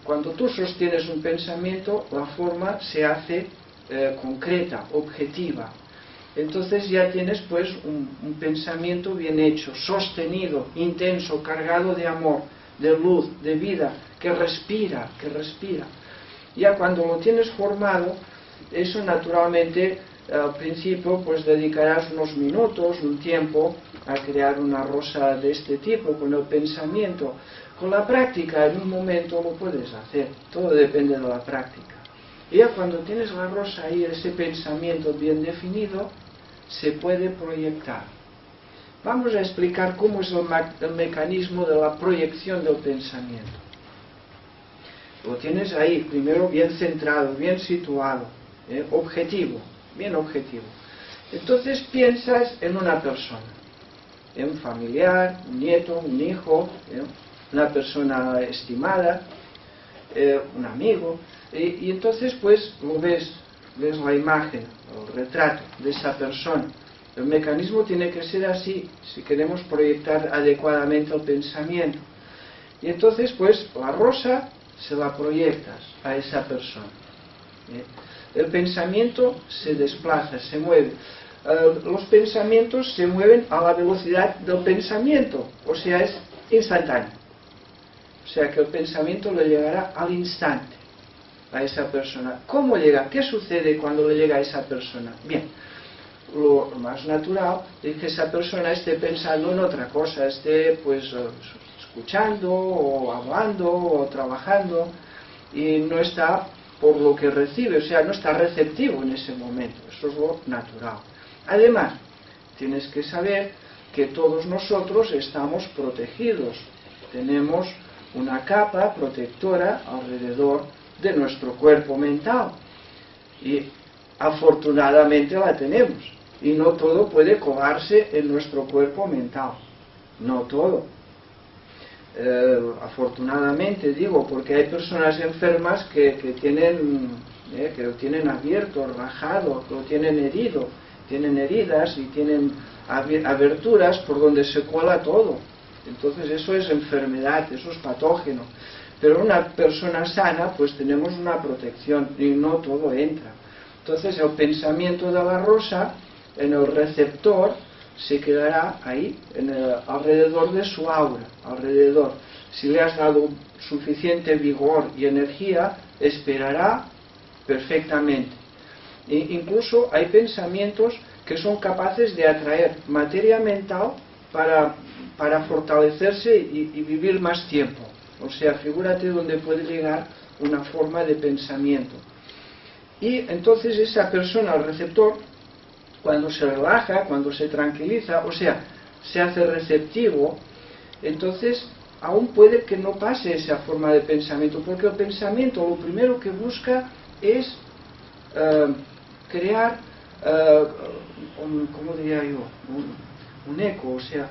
Cuando tú sostienes un pensamiento, la forma se hace concreta, objetiva. Entonces ya tienes pues un pensamiento bien hecho, sostenido, intenso, cargado de amor, de luz, de vida, que respira. Ya cuando lo tienes formado, eso naturalmente al principio pues dedicarás unos minutos, un tiempo a crear una rosa de este tipo con el pensamiento. Con la práctica en un momento lo puedes hacer, todo depende de la práctica. Y ya cuando tienes la rosa ahí, ese pensamiento bien definido, se puede proyectar. Vamos a explicar cómo es el mecanismo de la proyección del pensamiento. Lo tienes ahí, primero bien centrado, bien situado, objetivo, bien objetivo. Entonces piensas en una persona, en un familiar, un nieto, un hijo, una persona estimada, un amigo, y entonces pues lo ves la imagen, el retrato de esa persona. El mecanismo tiene que ser así, si queremos proyectar adecuadamente el pensamiento. Y entonces pues la rosa se la proyectas a esa persona. El pensamiento se desplaza, se mueve. Los pensamientos se mueven a la velocidad del pensamiento, o sea, es instantáneo. O sea que el pensamiento le llegará al instante a esa persona. ¿Cómo llega? ¿Qué sucede cuando le llega a esa persona? Bien, lo más natural es que esa persona esté pensando en otra cosa, esté pues escuchando o hablando o trabajando y no está por lo que recibe, o sea, no está receptivo en ese momento. Eso es lo natural. Además, tienes que saber que todos nosotros estamos protegidos. Tenemos una capa protectora alrededor de nuestro cuerpo mental. Y afortunadamente la tenemos. Y no todo puede colarse en nuestro cuerpo mental. No todo. Afortunadamente digo, porque hay personas enfermas que lo tienen abierto, rajado, que lo tienen herido, tienen heridas y tienen aberturas por donde se cuela todo. Entonces eso es enfermedad, eso es patógeno. Pero una persona sana pues tenemos una protección y no todo entra. Entonces el pensamiento de la rosa en el receptor se quedará ahí, alrededor de su aura, alrededor. Si le has dado suficiente vigor y energía, esperará perfectamente. E incluso hay pensamientos que son capaces de atraer materia mental para fortalecerse y vivir más tiempo. O sea, figúrate donde puede llegar una forma de pensamiento. Y entonces esa persona, el receptor, cuando se relaja, cuando se tranquiliza, o sea, se hace receptivo, entonces aún puede que no pase esa forma de pensamiento, porque el pensamiento lo primero que busca es crear, ¿cómo diría yo? Un eco, o sea,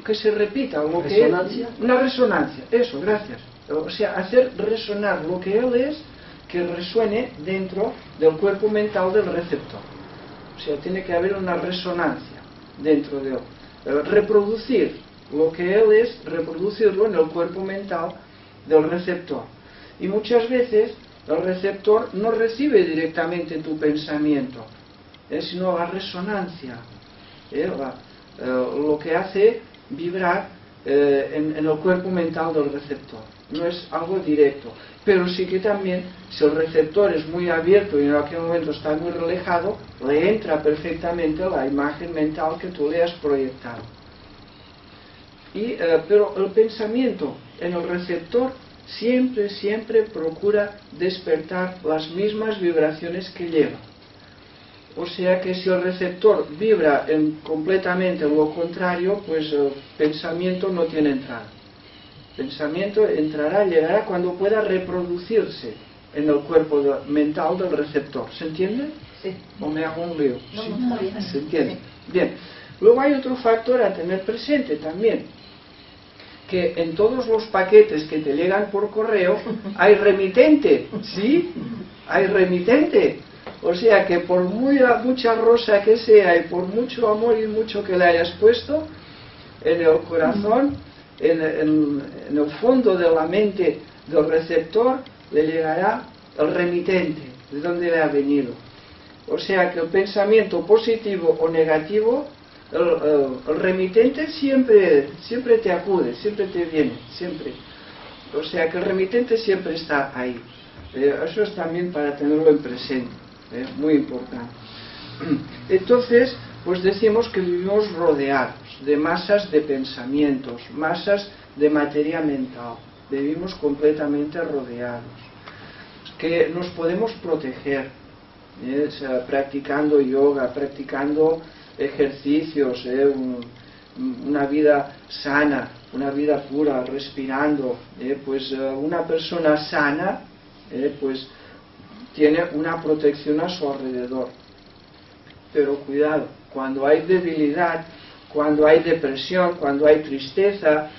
que se repita lo que es, una resonancia, eso, gracias. O sea, hacer resonar lo que él es, que resuene dentro del cuerpo mental del receptor. O sea, tiene que haber una resonancia dentro de él. Reproducir lo que él es, reproducirlo en el cuerpo mental del receptor. Y muchas veces el receptor no recibe directamente tu pensamiento, sino la resonancia, lo que hace vibrar en el cuerpo mental del receptor. No es algo directo, pero sí que también, si el receptor es muy abierto y en aquel momento está muy relajado, le entra perfectamente la imagen mental que tú le has proyectado. Pero el pensamiento en el receptor siempre procura despertar las mismas vibraciones que lleva. O sea que si el receptor vibra completamente lo contrario, pues el pensamiento no tiene entrada. El pensamiento entrará, llegará cuando pueda reproducirse en el cuerpo mental del receptor. ¿Se entiende? Sí. ¿O me hago un lío? No, sí. Está bien. ¿Se entiende? Sí. Bien. Luego hay otro factor a tener presente también, que en todos los paquetes que te llegan por correo hay remitente, ¿sí? Hay remitente. O sea que por mucha rosa que sea y por mucho amor y mucho que le hayas puesto en el corazón, en el fondo de la mente del receptor, le llegará el remitente, de dónde le ha venido. O sea que el pensamiento positivo o negativo, el remitente siempre te acude, siempre te viene, siempre. O sea que el remitente siempre está ahí. Eso es también para tenerlo en presente, muy importante. Entonces, pues decimos que vivimos rodeados de masas de pensamientos, masas de materia mental. Vivimos completamente rodeados. Que nos podemos proteger, practicando yoga, practicando ejercicios, una vida sana, una vida pura, respirando. Pues una persona sana pues tiene una protección a su alrededor. Pero cuidado, cuando hay debilidad, cuando hay depresión, cuando hay tristeza,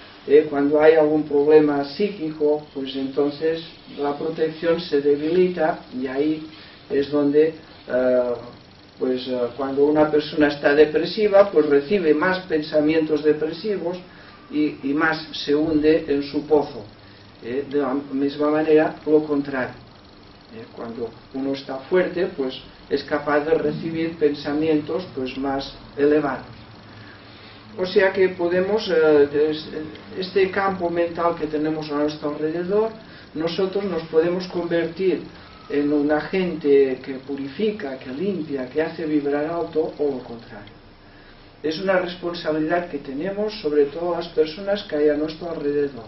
cuando hay algún problema psíquico, pues entonces la protección se debilita, y ahí es donde cuando una persona está depresiva, pues recibe más pensamientos depresivos y más se hunde en su pozo. De la misma manera, lo contrario. Cuando uno está fuerte, pues es capaz de recibir pensamientos pues más elevados. O sea que podemos, este campo mental que tenemos a nuestro alrededor, nosotros nos podemos convertir en un agente que purifica, que limpia, que hace vibrar alto, o lo contrario. Es una responsabilidad que tenemos, sobre todo las personas que hay a nuestro alrededor,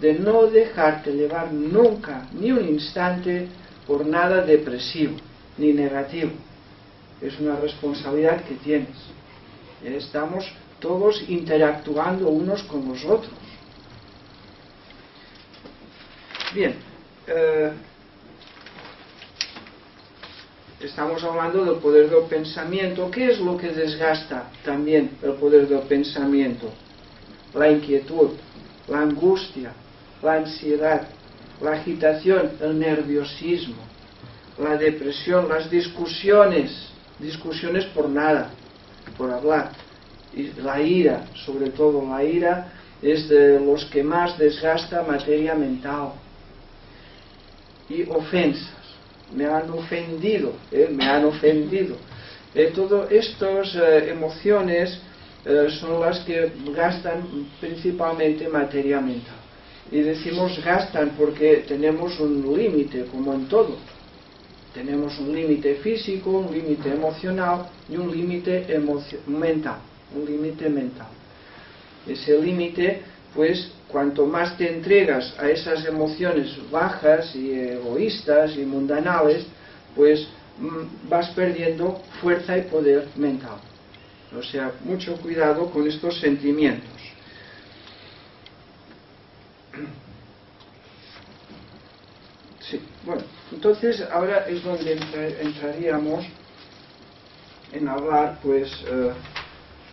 de no dejarte llevar nunca, ni un instante, por nada depresivo, ni negativo. Es una responsabilidad que tienes. Estamos todos interactuando unos con los otros. Bien, estamos hablando del poder del pensamiento. ¿Qué es lo que desgasta también el poder del pensamiento? La inquietud, la angustia, la ansiedad, la agitación, el nerviosismo, la depresión, las discusiones por nada, por hablar, y la ira, sobre todo la ira, es de los que más desgasta materia mental. Y ofensas, me han ofendido. Todas estas emociones son las que gastan principalmente materia mental. Y decimos gastan porque tenemos un límite, como en todo. Tenemos un límite físico, un límite emocional y un límite mental. Ese límite, pues, cuanto más te entregas a esas emociones bajas y egoístas y mundanales, pues vas perdiendo fuerza y poder mental. O sea, mucho cuidado con estos sentimientos. Sí, bueno, entonces ahora es donde entraríamos en hablar, pues,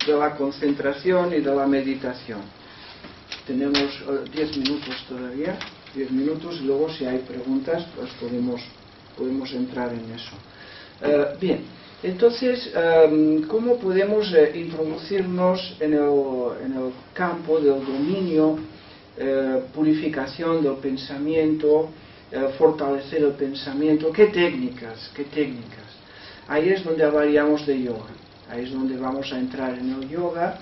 de la concentración y de la meditación. Tenemos 10 minutos todavía, 10 minutos, y luego si hay preguntas, pues podemos entrar en eso. Bien, entonces, ¿cómo podemos introducirnos en el campo del dominio, purificación del pensamiento, fortalecer el pensamiento? ¿Qué técnicas? Ahí es donde hablaríamos de yoga. Ahí es donde vamos a entrar en el yoga.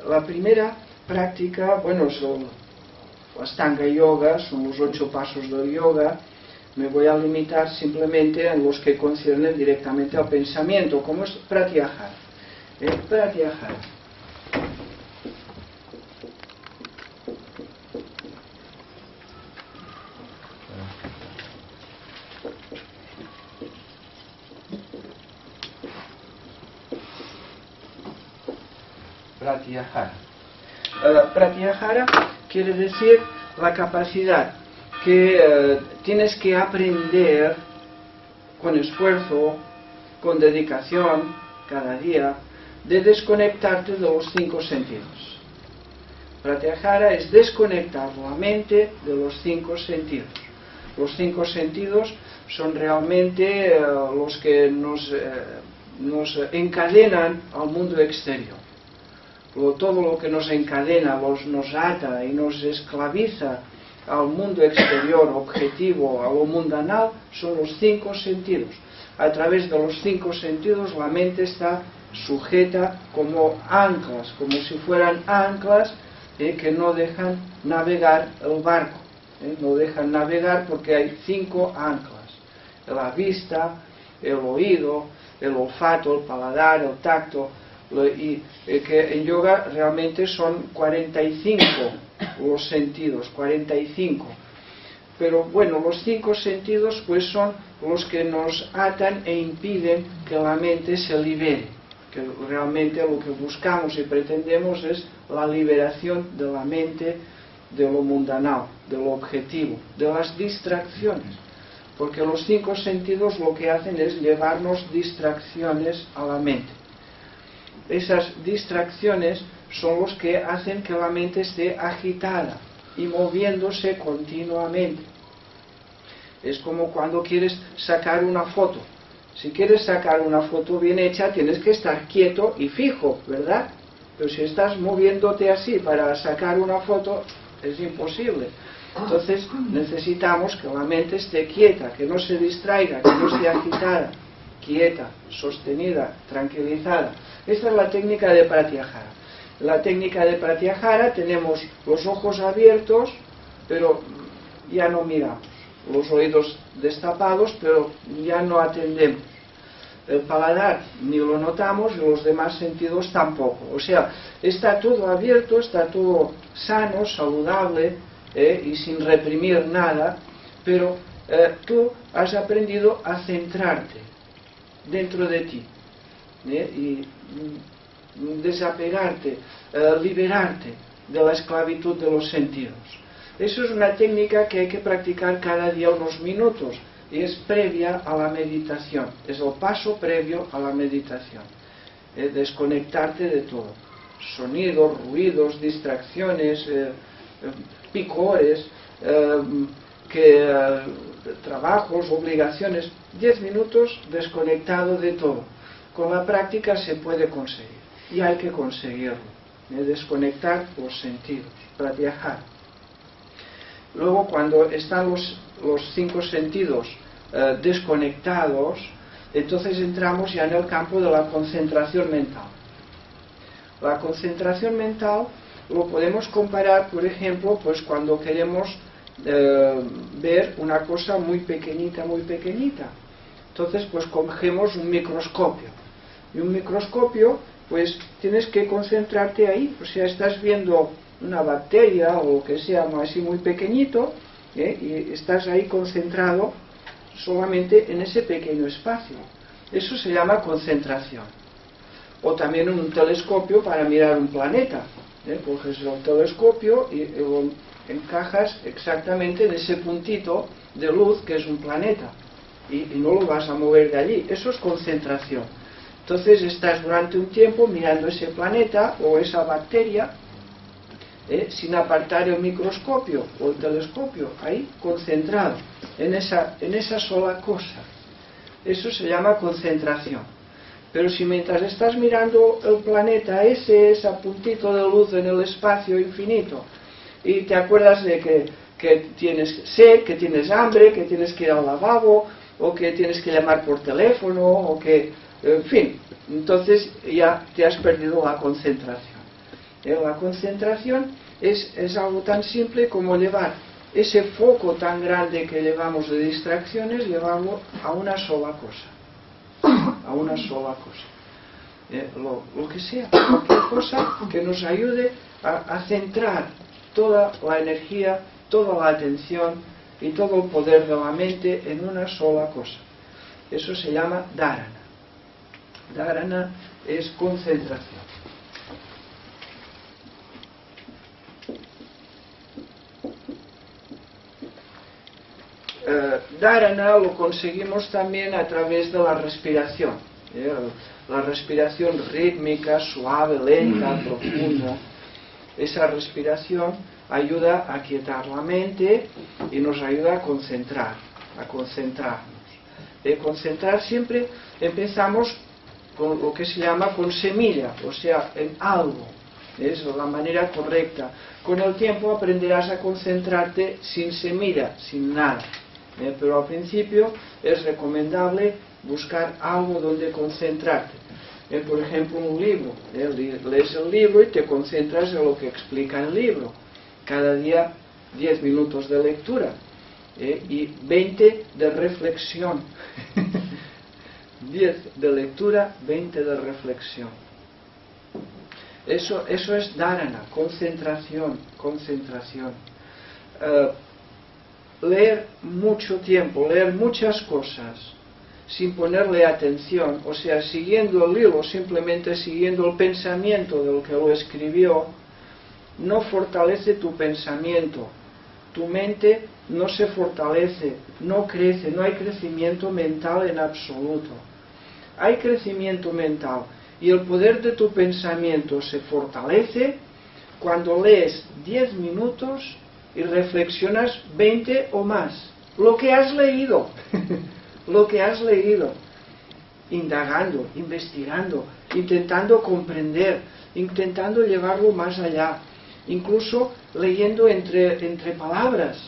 La primera práctica, bueno, son Ashtanga Yoga, son los 8 pasos del yoga. Me voy a limitar simplemente en los que conciernen directamente al pensamiento, como es Pratyahara. Pratyahara. Pratyahara. Pratyahara quiere decir la capacidad que tienes que aprender con esfuerzo, con dedicación, cada día, de desconectarte de los 5 sentidos. Pratyahara es desconectar la mente de los 5 sentidos. Los 5 sentidos son realmente los que nos encadenan al mundo exterior. Todo lo que nos encadena, nos ata y nos esclaviza al mundo exterior objetivo, a lo mundanal, son los 5 sentidos. A través de los 5 sentidos la mente está sujeta como anclas, como si fueran anclas que no dejan navegar el barco. no dejan navegar porque hay 5 anclas: la vista, el oído, el olfato, el paladar, el tacto, y que en yoga realmente son 45 los sentidos, 45. Pero bueno, los 5 sentidos pues son los que nos atan e impiden que la mente se libere, que realmente lo que buscamos y pretendemos es la liberación de la mente de lo mundanal, de lo objetivo, de las distracciones, porque los 5 sentidos lo que hacen es llevarnos distracciones a la mente. Esas distracciones son los que hacen que la mente esté agitada y moviéndose continuamente. Es como cuando quieres sacar una foto. Si quieres sacar una foto bien hecha, tienes que estar quieto y fijo, ¿verdad? Pero si estás moviéndote así para sacar una foto, es imposible. Entonces necesitamos que la mente esté quieta, que no se distraiga, que no esté agitada, quieta, sostenida, tranquilizada. Esta es la técnica de Pratyahara. En la técnica de Pratyahara tenemos los ojos abiertos, pero ya no miramos. Los oídos destapados, pero ya no atendemos. El paladar ni lo notamos y los demás sentidos tampoco. O sea, está todo abierto, está todo sano, saludable y sin reprimir nada, pero tú has aprendido a centrarte dentro de ti y desapegarte, liberarte de la esclavitud de los sentidos. Eso es una técnica que hay que practicar cada día unos minutos y es previa a la meditación, es el paso previo a la meditación. Desconectarte de todo, sonidos, ruidos, distracciones, picores, trabajos, obligaciones. 10 minutos desconectado de todo. Con la práctica se puede conseguir y hay que conseguirlo, desconectar los sentidos, Pratyahara. Luego, cuando están los 5 sentidos desconectados, entonces entramos ya en el campo de la concentración mental. La concentración mental lo podemos comparar, por ejemplo, pues cuando queremos ver una cosa muy pequeñita, muy pequeñita. Entonces, pues cogemos un microscopio. Y un microscopio, pues tienes que concentrarte ahí. O sea, estás viendo una bacteria o lo que sea así muy pequeñito, y estás ahí concentrado solamente en ese pequeño espacio. Eso se llama concentración. O también un telescopio para mirar un planeta. Coges el telescopio y lo encajas exactamente en ese puntito de luz que es un planeta y no lo vas a mover de allí. Eso es concentración. Entonces estás durante un tiempo mirando ese planeta o esa bacteria sin apartar el microscopio o el telescopio, ahí concentrado en esa sola cosa. Eso se llama concentración. Pero si mientras estás mirando el planeta ese puntito de luz en el espacio infinito y te acuerdas de que tienes sed, que tienes hambre, que tienes que ir al lavabo o que tienes que llamar por teléfono o que, en fin, entonces ya te has perdido la concentración. La concentración es algo tan simple como llevar ese foco tan grande que llevamos de distracciones, llevarlo a una sola cosa. A una sola cosa. Lo que sea, cualquier cosa que nos ayude a centrar toda la energía, toda la atención y todo el poder de la mente en una sola cosa. Eso se llama dharana. Dharana es concentración. Dharana lo conseguimos también a través de la respiración. La respiración rítmica, suave, lenta, profunda. Esa respiración ayuda a quietar la mente y nos ayuda a concentrarnos. Concentrar siempre empezamos con lo que se llama con semilla, o sea, en algo. Es la manera correcta. Con el tiempo aprenderás a concentrarte sin semilla, sin nada. Pero al principio es recomendable buscar algo donde concentrarte. Por ejemplo, un libro. Lees el libro y te concentras en lo que explica el libro. Cada día 10 minutos de lectura y 20 de reflexión. 10 de lectura, 20 de reflexión. Eso es dharana, concentración. Leer mucho tiempo, leer muchas cosas sin ponerle atención, o sea, siguiendo el hilo, simplemente siguiendo el pensamiento del que lo escribió, no fortalece tu pensamiento. Tu mente no se fortalece, no crece, no hay crecimiento mental en absoluto. Hay crecimiento mental y el poder de tu pensamiento se fortalece cuando lees 10 minutos y reflexionas 20 o más. Lo que has leído, indagando, investigando, intentando comprender, intentando llevarlo más allá, incluso leyendo entre palabras,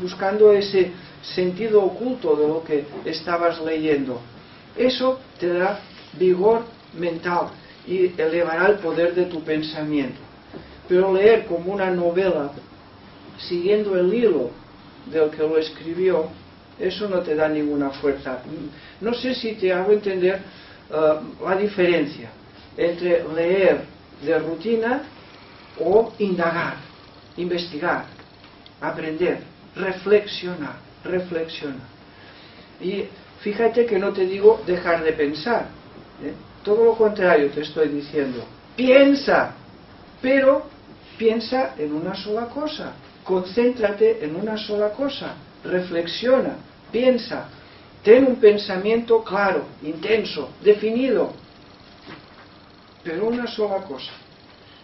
buscando ese sentido oculto de lo que estabas leyendo. Eso te da vigor mental y elevará el poder de tu pensamiento. Pero leer como una novela, siguiendo el hilo del que lo escribió, eso no te da ninguna fuerza. No sé si te hago entender la diferencia entre leer de rutina o indagar, investigar, aprender, reflexionar. Y fíjate que no te digo dejar de pensar, todo lo contrario te estoy diciendo. Piensa, pero piensa en una sola cosa, concéntrate en una sola cosa, reflexiona, piensa, ten un pensamiento claro, intenso, definido, pero una sola cosa,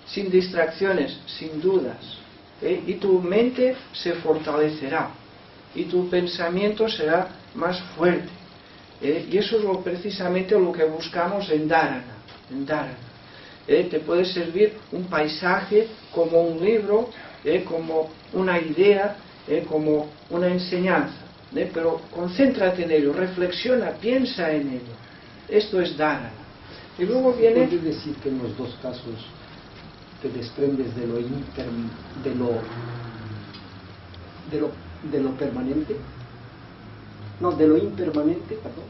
sin distracciones, sin dudas, y tu mente se fortalecerá y tu pensamiento será más fuerte, y eso es precisamente lo que buscamos en dharana. Te puede servir un paisaje como un libro, como una idea, como una enseñanza, pero concéntrate en ello, reflexiona, piensa en ello. Esto es dharana. Y luego viene... ¿Puedes decir que en los dos casos te desprendes de lo permanente? No, de lo impermanente, perdón.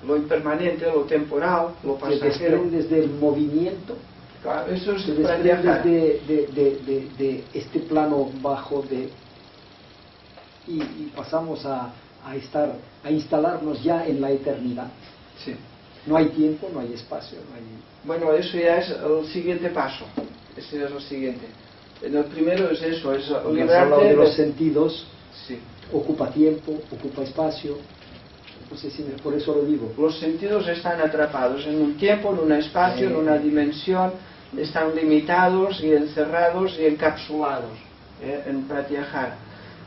Lo impermanente, lo temporal, lo pasajero. Te desprendes del movimiento. Claro, eso es te desprendes de este plano bajo y pasamos a instalarnos ya en la eternidad. Sí. No hay tiempo, no hay espacio, no hay... Bueno, eso ya es el siguiente paso. Ese es el siguiente. El primero es eso, es librarte de los sentidos. Sí. Ocupa tiempo, ocupa espacio. No sé si por eso lo digo. Los sentidos están atrapados en un tiempo, en un espacio, en una dimensión, están limitados y encerrados y encapsulados en Pratyahara.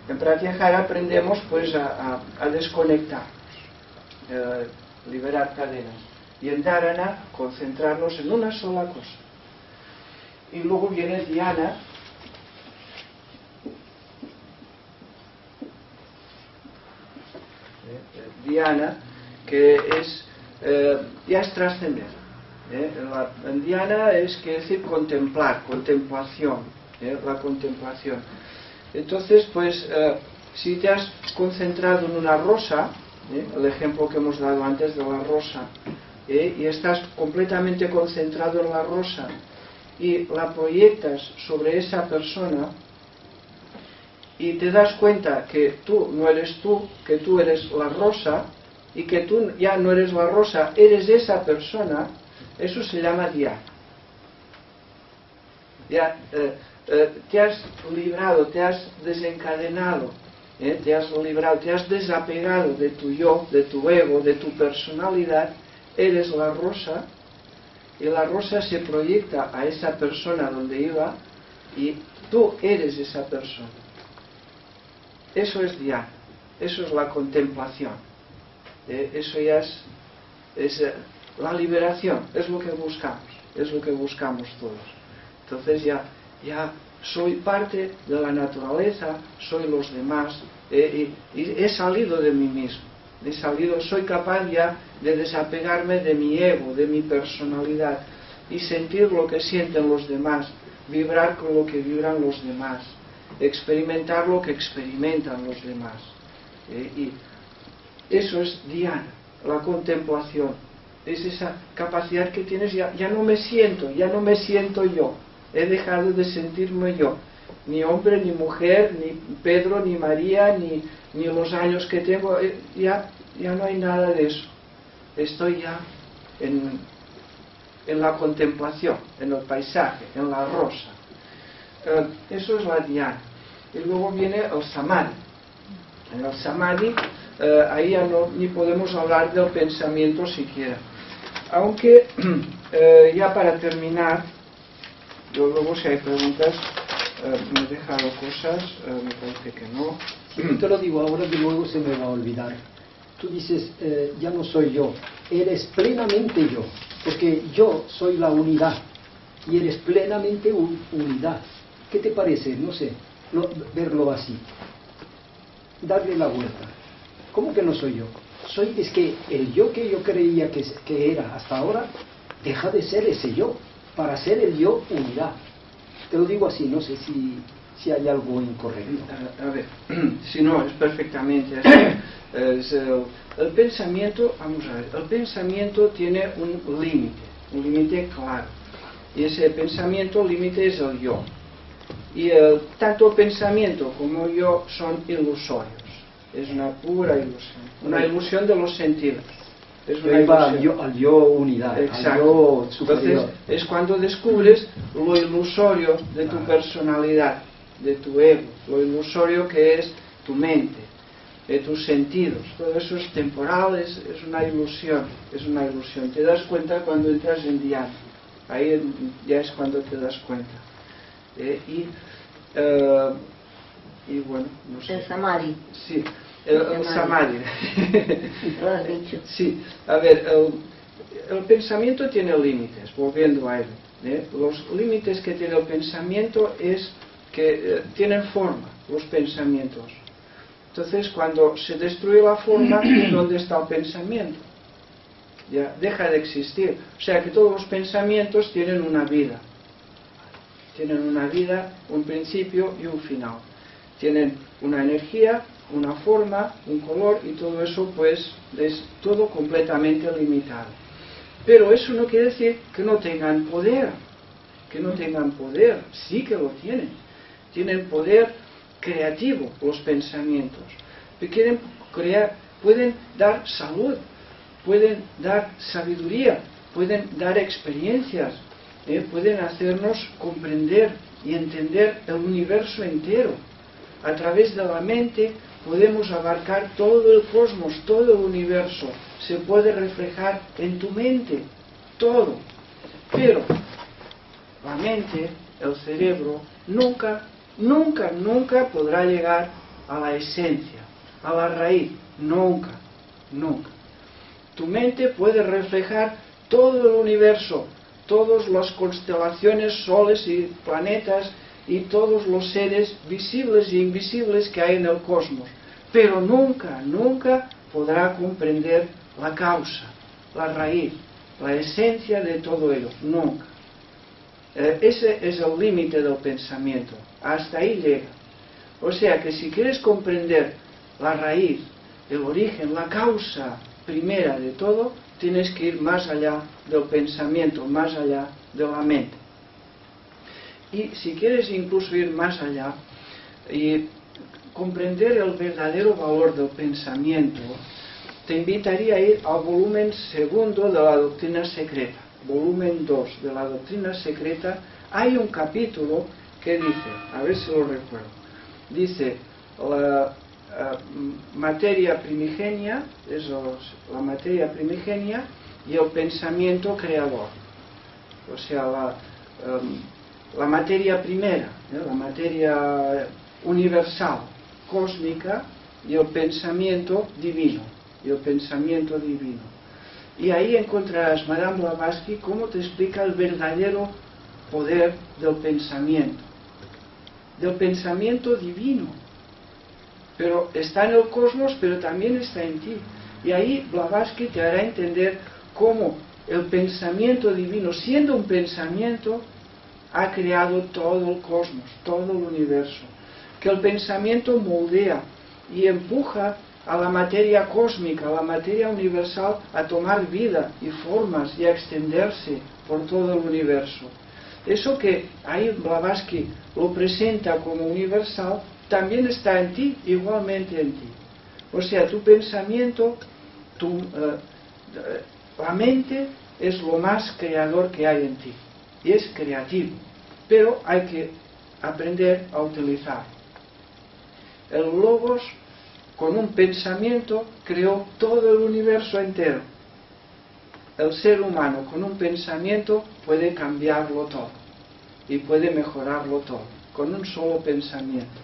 En Pratyahara aprendemos pues a desconectarnos, liberar cadenas, y en Dharana concentrarnos en una sola cosa. Y luego viene Dhyana, que ya es trascender. En Dhyana es quiere decir contemplar, contemplación, la contemplación. Entonces, pues, si te has concentrado en una rosa, el ejemplo que hemos dado antes de la rosa, y estás completamente concentrado en la rosa y la proyectas sobre esa persona, y te das cuenta que tú no eres tú, que tú eres la rosa, y que tú ya no eres la rosa, eres esa persona, eso se llama dhyana. Ya te has librado, te has desencadenado, te has librado, te has desapegado de tu yo, de tu ego, de tu personalidad, eres la rosa, y la rosa se proyecta a esa persona donde iba, y tú eres esa persona. Eso es dhyana, eso es la contemplación, eso ya es la liberación, es lo que buscamos todos. Entonces ya soy parte de la naturaleza, soy los demás, y he salido de mí mismo, soy capaz ya de desapegarme de mi ego, de mi personalidad, y sentir lo que sienten los demás, vibrar con lo que vibran los demás, experimentar lo que experimentan los demás. Y eso es dhyana, la contemplación. Es esa capacidad que tienes, ya no me siento yo. He dejado de sentirme yo. Ni hombre, ni mujer, ni Pedro, ni María, ni los años que tengo. Ya no hay nada de eso. Estoy ya en la contemplación, en el paisaje, en la rosa. Eso es la dhyana. Y luego viene el samadhi. En el samadhi, ahí ya ni podemos hablar del pensamiento siquiera. Aunque, ya para terminar, yo luego si hay preguntas, me he dejado cosas, me parece que no. Yo te lo digo ahora que luego se me va a olvidar. Tú dices, ya no soy yo, eres plenamente yo, porque yo soy la unidad y eres plenamente unidad. ¿Qué te parece? No sé, verlo así, darle la vuelta. ¿Cómo que no soy yo? Es que el yo que yo creía que era hasta ahora, deja de ser ese yo, para ser el yo unidad. Te lo digo así, no sé si hay algo incorrecto. A ver, si no, es perfectamente así. El pensamiento, vamos a ver, el pensamiento tiene un límite claro. Y ese pensamiento límite es el yo. Y tanto el pensamiento como el yo son ilusorios. Es una pura ilusión. Una ilusión de los sentidos. Es una ilusión. Al yo unidad, exacto. Al yo superior. Entonces, es cuando descubres lo ilusorio de tu personalidad, de tu ego, lo ilusorio que es tu mente, de tus sentidos. Todo eso es temporal, es una ilusión, Te das cuenta cuando entras en dhyana. Ahí ya es cuando te das cuenta. Y bueno, no sé. El samadhi. Sí, el samadhi. Lo has dicho. Sí, a ver, el pensamiento tiene límites, volviendo a él. Los límites que tiene el pensamiento es que tienen forma, los pensamientos. Entonces, cuando se destruye la forma, ¿dónde está el pensamiento? Ya deja de existir. O sea que todos los pensamientos tienen una vida. Tienen una vida, un principio y un final. Tienen una energía, una forma, un color, y todo eso pues es todo completamente limitado. Pero eso no quiere decir que no tengan poder. Sí que lo tienen. Tienen poder creativo los pensamientos. Pueden dar salud, pueden dar sabiduría, pueden dar experiencias, pueden hacernos comprender y entender el universo entero. A través de la mente podemos abarcar todo el cosmos, todo el universo. Se puede reflejar en tu mente, todo. Pero la mente, el cerebro, nunca podrá llegar a la esencia, a la raíz. Nunca. Tu mente puede reflejar todo el universo, todas las constelaciones, soles y planetas, y todos los seres visibles e invisibles que hay en el cosmos, pero nunca podrá comprender la causa, la raíz, la esencia de todo ello, nunca. Ese es el límite del pensamiento, hasta ahí llega. O sea que si quieres comprender la raíz, el origen, la causa primera de todo, tienes que ir más allá del pensamiento, más allá de la mente. Y si quieres incluso ir más allá y comprender el verdadero valor del pensamiento, te invitaría a ir al volumen 2 de la Doctrina Secreta. Volumen 2 de la Doctrina Secreta, hay un capítulo que dice, a ver si lo recuerdo, dice, la materia primigenia, la materia primigenia y el pensamiento creador. O sea, la materia primera, la materia universal, cósmica, y el pensamiento divino. Y ahí encontrarás, Madame Blavatsky, cómo te explica el verdadero poder del pensamiento divino. Pero está en el cosmos, pero también está en ti. Y ahí Blavatsky te hará entender cómo el pensamiento divino, siendo un pensamiento, ha creado todo el cosmos, todo el universo. que el pensamiento moldea y empuja a la materia cósmica, a la materia universal, a tomar vida y formas y a extenderse por todo el universo. Eso que ahí Blavatsky lo presenta como universal, también está en ti, igualmente en ti. O sea, tu pensamiento, la mente es lo más creador que hay en ti. Y es creativo. Pero hay que aprender a utilizar. El Logos, con un pensamiento, creó todo el universo entero. El ser humano, con un pensamiento, puede cambiarlo todo. Y puede mejorarlo todo. Con un solo pensamiento.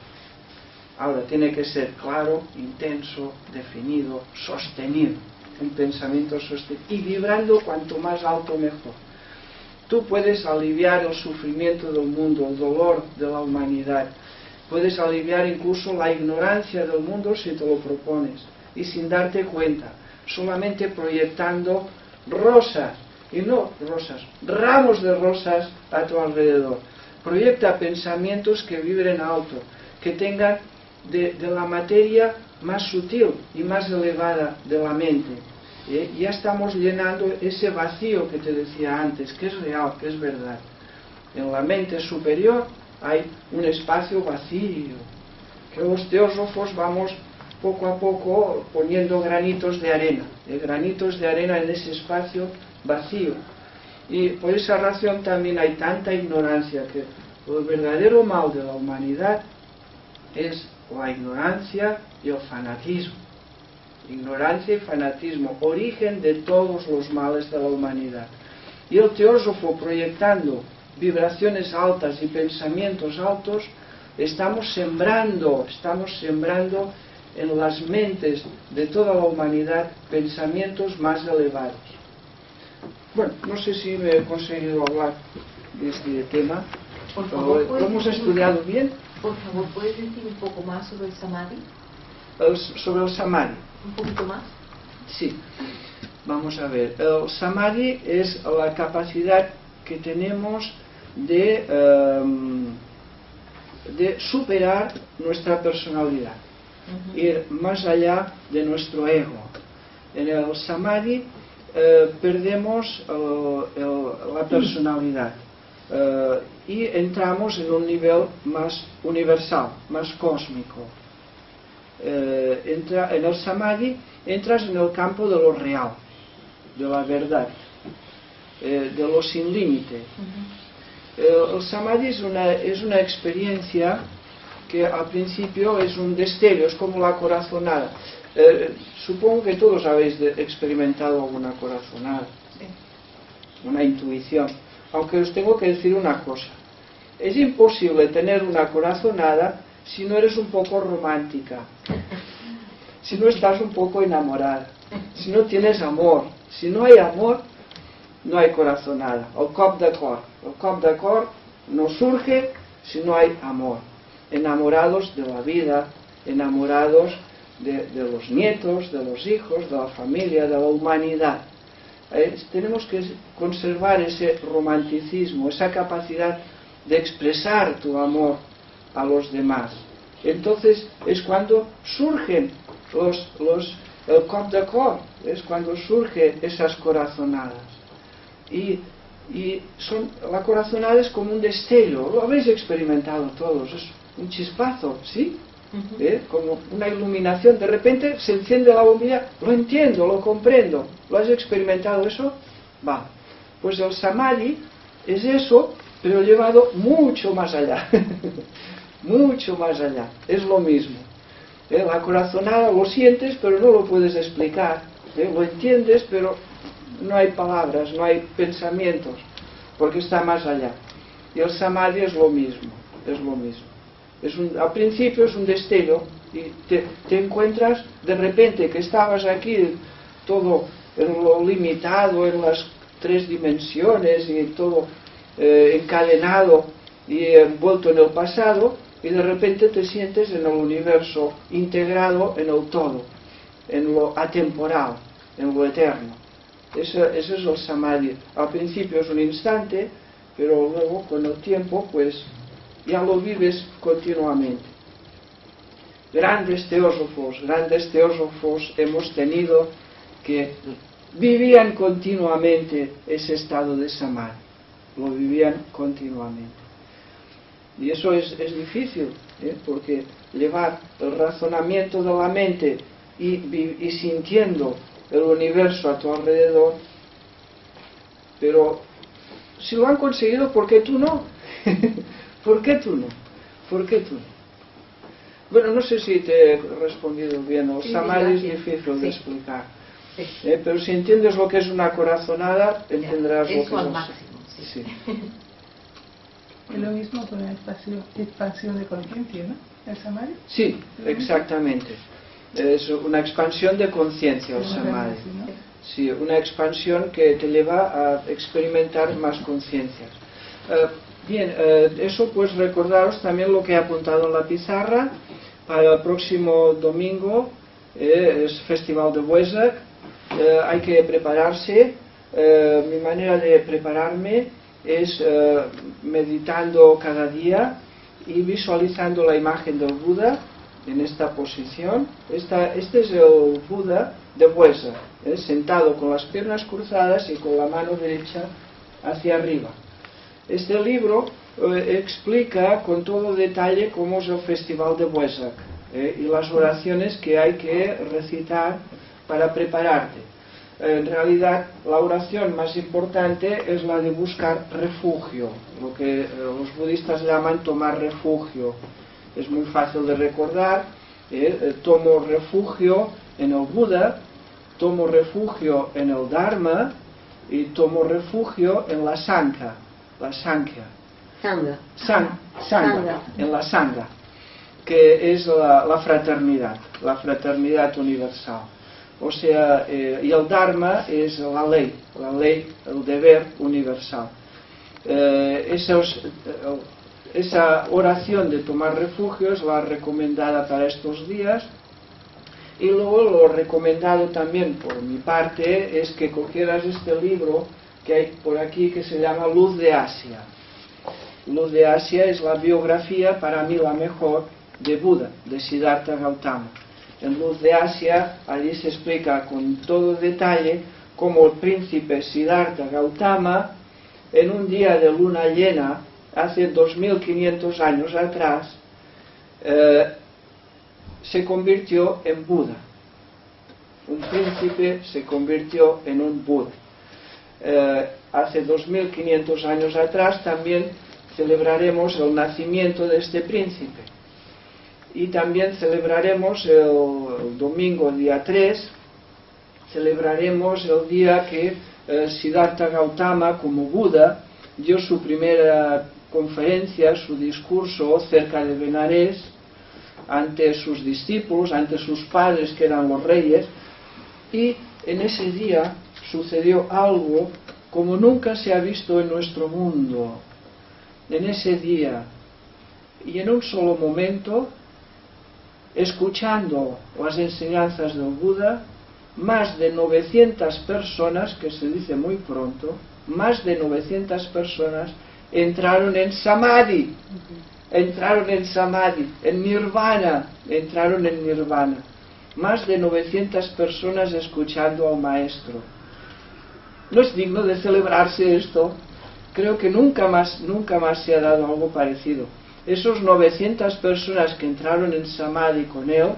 Ahora, tiene que ser claro, intenso, definido, sostenido. Un pensamiento sostenido. Y vibrando cuanto más alto, mejor. Tú puedes aliviar el sufrimiento del mundo, el dolor de la humanidad. Puedes aliviar incluso la ignorancia del mundo si te lo propones. Y sin darte cuenta. Solamente proyectando rosas. Y no rosas, ramos de rosas a tu alrededor. Proyecta pensamientos que vibren alto. Que tengan de la materia más sutil y más elevada de la mente. Ya estamos llenando ese vacío que te decía antes, que es real, que es verdad. En la mente superior hay un espacio vacío, que los teósofos vamos poco a poco poniendo granitos de arena en ese espacio vacío. Y por esa razón también hay tanta ignorancia, que el verdadero mal de la humanidad es la ignorancia y el fanatismo. Ignorancia y fanatismo, origen de todos los males de la humanidad. Y el teósofo, proyectando vibraciones altas y pensamientos altos, estamos sembrando en las mentes de toda la humanidad pensamientos más elevados. Bueno, no sé si me he conseguido hablar de este tema. Por favor, ¿Lo hemos estudiado bien? Por favor, ¿puedes decir un poco más sobre el Samadhi? Sobre el Samadhi. ¿Un poquito más? Sí. Vamos a ver. El Samadhi es la capacidad que tenemos de superar nuestra personalidad. Ir más allá de nuestro ego. En el Samadhi perdemos la personalidad. Y entramos en un nivel más universal, más cósmico. En el Samadhi entras en el campo de lo real, de la verdad, de lo sin límite. El Samadhi es una experiencia que al principio es un destello, es como la corazonada. Supongo que todos habéis experimentado alguna corazonada, una intuición. Aunque os tengo que decir una cosa, es imposible tener una corazonada si no eres un poco romántica, si no estás un poco enamorada, si no tienes amor. Si no hay amor, no hay corazonada. El cop de cor no surge si no hay amor. Enamorados de la vida, enamorados de los nietos, de los hijos, de la familia, de la humanidad. Tenemos que conservar ese romanticismo, esa capacidad de expresar tu amor a los demás. Entonces es cuando surgen el cop de cor, es cuando surgen esas corazonadas. Y la corazonada es como un destello, lo habéis experimentado todos, es un chispazo, ¿sí? Como una iluminación, de repente se enciende la bombilla, lo entiendo, lo comprendo. ¿Lo has experimentado eso? Va. Pues el Samadhi es eso, pero llevado mucho más allá. Mucho más allá. Es lo mismo. La corazonada lo sientes, pero no lo puedes explicar. Lo entiendes, pero no hay palabras, no hay pensamientos, porque está más allá. Y el Samadhi es lo mismo. Es lo mismo. Al principio es un destello y te encuentras de repente que estabas aquí todo en lo limitado, en las 3 dimensiones y todo encadenado y envuelto en el pasado, y de repente te sientes en el universo integrado en el todo, en lo atemporal, en lo eterno. Eso es el Samadhi. Al principio es un instante, pero luego con el tiempo pues ya lo vives continuamente. grandes teósofos hemos tenido que vivían continuamente ese estado de samadhi, lo vivían continuamente. Y eso es difícil, porque llevar el razonamiento de la mente y sintiendo el universo a tu alrededor, pero si lo han conseguido, ¿por qué tú no? ¿Por qué tú no? ¿Por qué tú no? Bueno, no sé si te he respondido bien. El samadhi es difícil de explicar. Sí. Pero si entiendes lo que es una corazonada, entenderás lo que Eso al es. máximo, sí. Sí. Es lo mismo con la expansión de conciencia, ¿no? ¿El samadhi? Sí, exactamente. Es una expansión de conciencia el samadhi. Sí, una expansión que te lleva a experimentar más conciencias. Bien, eso pues recordaros también lo que he apuntado en la pizarra. Para el próximo domingo es Festival de Wesak. Hay que prepararse. Mi manera de prepararme es meditando cada día y visualizando la imagen del Buda en esta posición. Este es el Buda de Wesak, sentado con las piernas cruzadas y con la mano derecha hacia arriba. Este libro explica con todo detalle cómo es el Festival de Wesak y las oraciones que hay que recitar para prepararte. En realidad, la oración más importante es la de buscar refugio, lo que los budistas llaman tomar refugio. Es muy fácil de recordar. Tomo refugio en el Buda, tomo refugio en el Dharma y tomo refugio en la Sangha. La Sankhya. Sangha, en la Sangha, que es la fraternidad universal. O sea, y el Dharma es la ley, el deber universal. Esa oración de tomar refugio es la recomendada para estos días. Y luego lo recomendado también por mi parte es que cogieras este libro que hay por aquí que se llama Luz de Asia. Luz de Asia es la biografía, para mí la mejor, de Buda, de Siddhartha Gautama. En Luz de Asia, allí se explica con todo detalle cómo el príncipe Siddhartha Gautama, en un día de luna llena, hace 2500 años atrás, se convirtió en Buda. Un príncipe se convirtió en un Buda. Hace 2500 años atrás también celebraremos el nacimiento de este príncipe. Y también celebraremos el domingo, día 3, celebraremos el día que Siddhartha Gautama, como Buda, dio su primera conferencia, su discurso cerca de Benares, ante sus discípulos, ante sus padres que eran los reyes, y en ese día sucedió algo como nunca se ha visto en nuestro mundo. En ese día, y en un solo momento, escuchando las enseñanzas del Buda, más de 900 personas, que se dice muy pronto, más de 900 personas entraron en Samadhi, en Nirvana, entraron en Nirvana. Más de 900 personas escuchando al Maestro. ¿No es digno de celebrarse esto? Creo que nunca más se ha dado algo parecido. Esos 900 personas que entraron en Samadhi con él,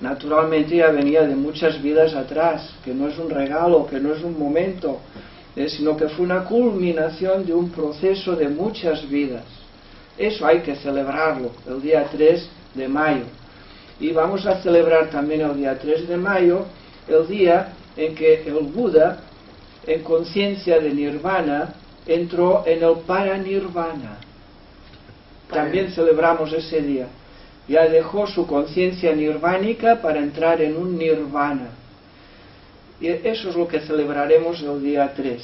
naturalmente ya venía de muchas vidas atrás, que no es un regalo, que no es un momento, sino que fue una culminación de un proceso de muchas vidas. Eso hay que celebrarlo, el día 3 de mayo. Y vamos a celebrar también el día 3 de mayo, el día en que el Buda, en conciencia de Nirvana, entró en el Paranirvana. También celebramos ese día. Ya dejó su conciencia nirvánica para entrar en un Nirvana. Y eso es lo que celebraremos el día 3.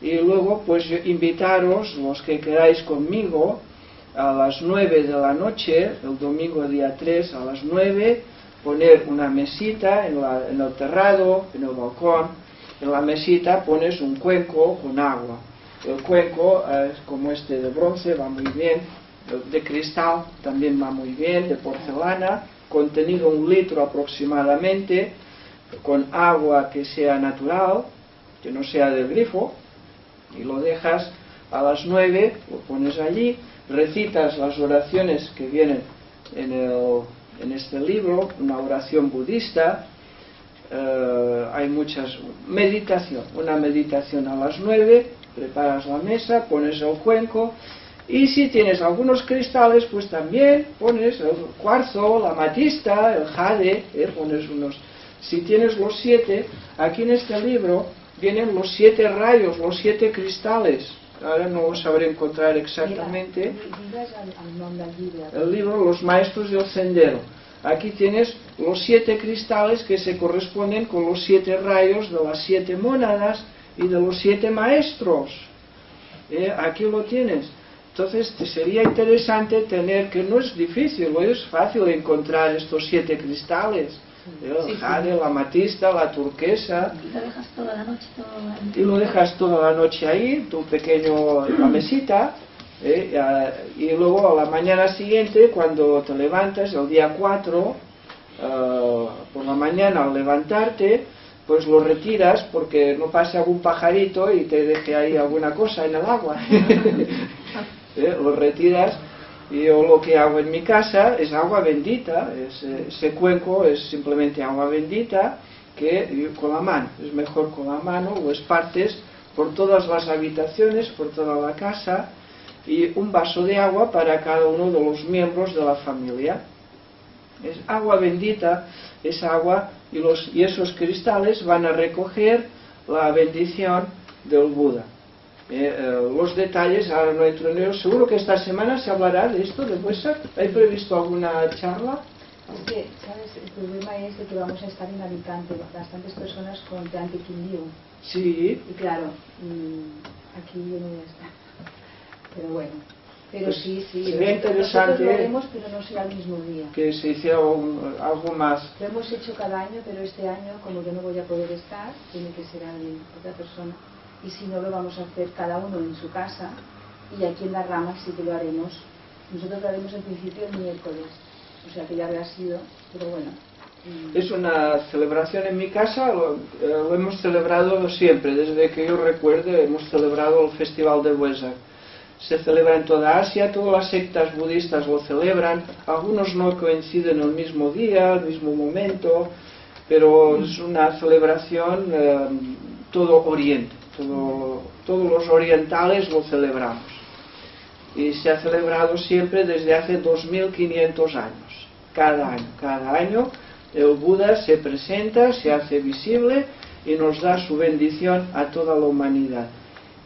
Y luego, pues invitaros, los que queráis conmigo, a las 9 de la noche, el domingo día 3, a las 9, poner una mesita en el terrado, en el balcón. En la mesita pones un cuenco con agua. El cuenco es como este de bronce, va muy bien, de cristal también va muy bien, de porcelana, contenido 1 litro aproximadamente, con agua que sea natural, que no sea del grifo, y lo dejas a las 9, lo pones allí, recitas las oraciones que vienen en este libro, una oración budista, hay muchas, una meditación a las 9, preparas la mesa, pones el cuenco, y si tienes algunos cristales, pues también pones el cuarzo, la amatista, el jade, pones unos. Si tienes los 7, aquí en este libro vienen los 7 rayos, los 7 cristales. Ahora no lo sabré encontrar exactamente. El libro Los Maestros del Sendero. Aquí tienes los 7 cristales que se corresponden con los 7 rayos de las 7 mónadas y de los 7 maestros. Aquí lo tienes. Entonces te sería interesante tener, que no es difícil, es fácil encontrar estos 7 cristales. El jade, la amatista, la turquesa. Y lo dejas toda la noche, Y lo dejas toda la noche ahí, tu pequeño, la mesita. Y luego a la mañana siguiente, cuando te levantas, el día 4, por la mañana al levantarte, pues lo retiras porque no pase algún pajarito y te deje ahí alguna cosa en el agua. Lo retiras. Y yo lo que hago en mi casa es agua bendita, ese cuenco es simplemente agua bendita que con la mano, es mejor con la mano, lo esparces por todas las habitaciones, por toda la casa, y un vaso de agua para cada uno de los miembros de la familia. Es agua bendita, esa agua y esos cristales van a recoger la bendición del Buda. Los detalles ahora no entro en ellos. Seguro que esta semana se hablará de esto, de Wesak. ¿Hay previsto alguna charla? Es que, ¿sabes? El problema es de que vamos a estar en Alicante, bastantes personas con Plante Quindío. Sí. Y claro, aquí yo no voy a estar. Pero bueno. Pero pues sí. Sería interesante nosotros lo haremos, pero no será el mismo día. Que se hiciera algo más. Lo hemos hecho cada año, pero este año, como yo no voy a poder estar, tiene que ser otra persona. Y si no, lo vamos a hacer cada uno en su casa, y aquí en la rama sí que lo haremos. Nosotros lo haremos en principio el miércoles, o sea que ya habrá sido, pero bueno. Es una celebración en mi casa, lo hemos celebrado siempre, desde que yo recuerde hemos celebrado el Festival de Wesak. Se celebra en toda Asia, todas las sectas budistas lo celebran, algunos no coinciden el mismo día, el mismo momento, pero es una celebración todo Oriente. Todos los orientales lo celebramos y se ha celebrado siempre desde hace 2500 años, cada año el Buda se presenta, se hace visible y nos da su bendición a toda la humanidad.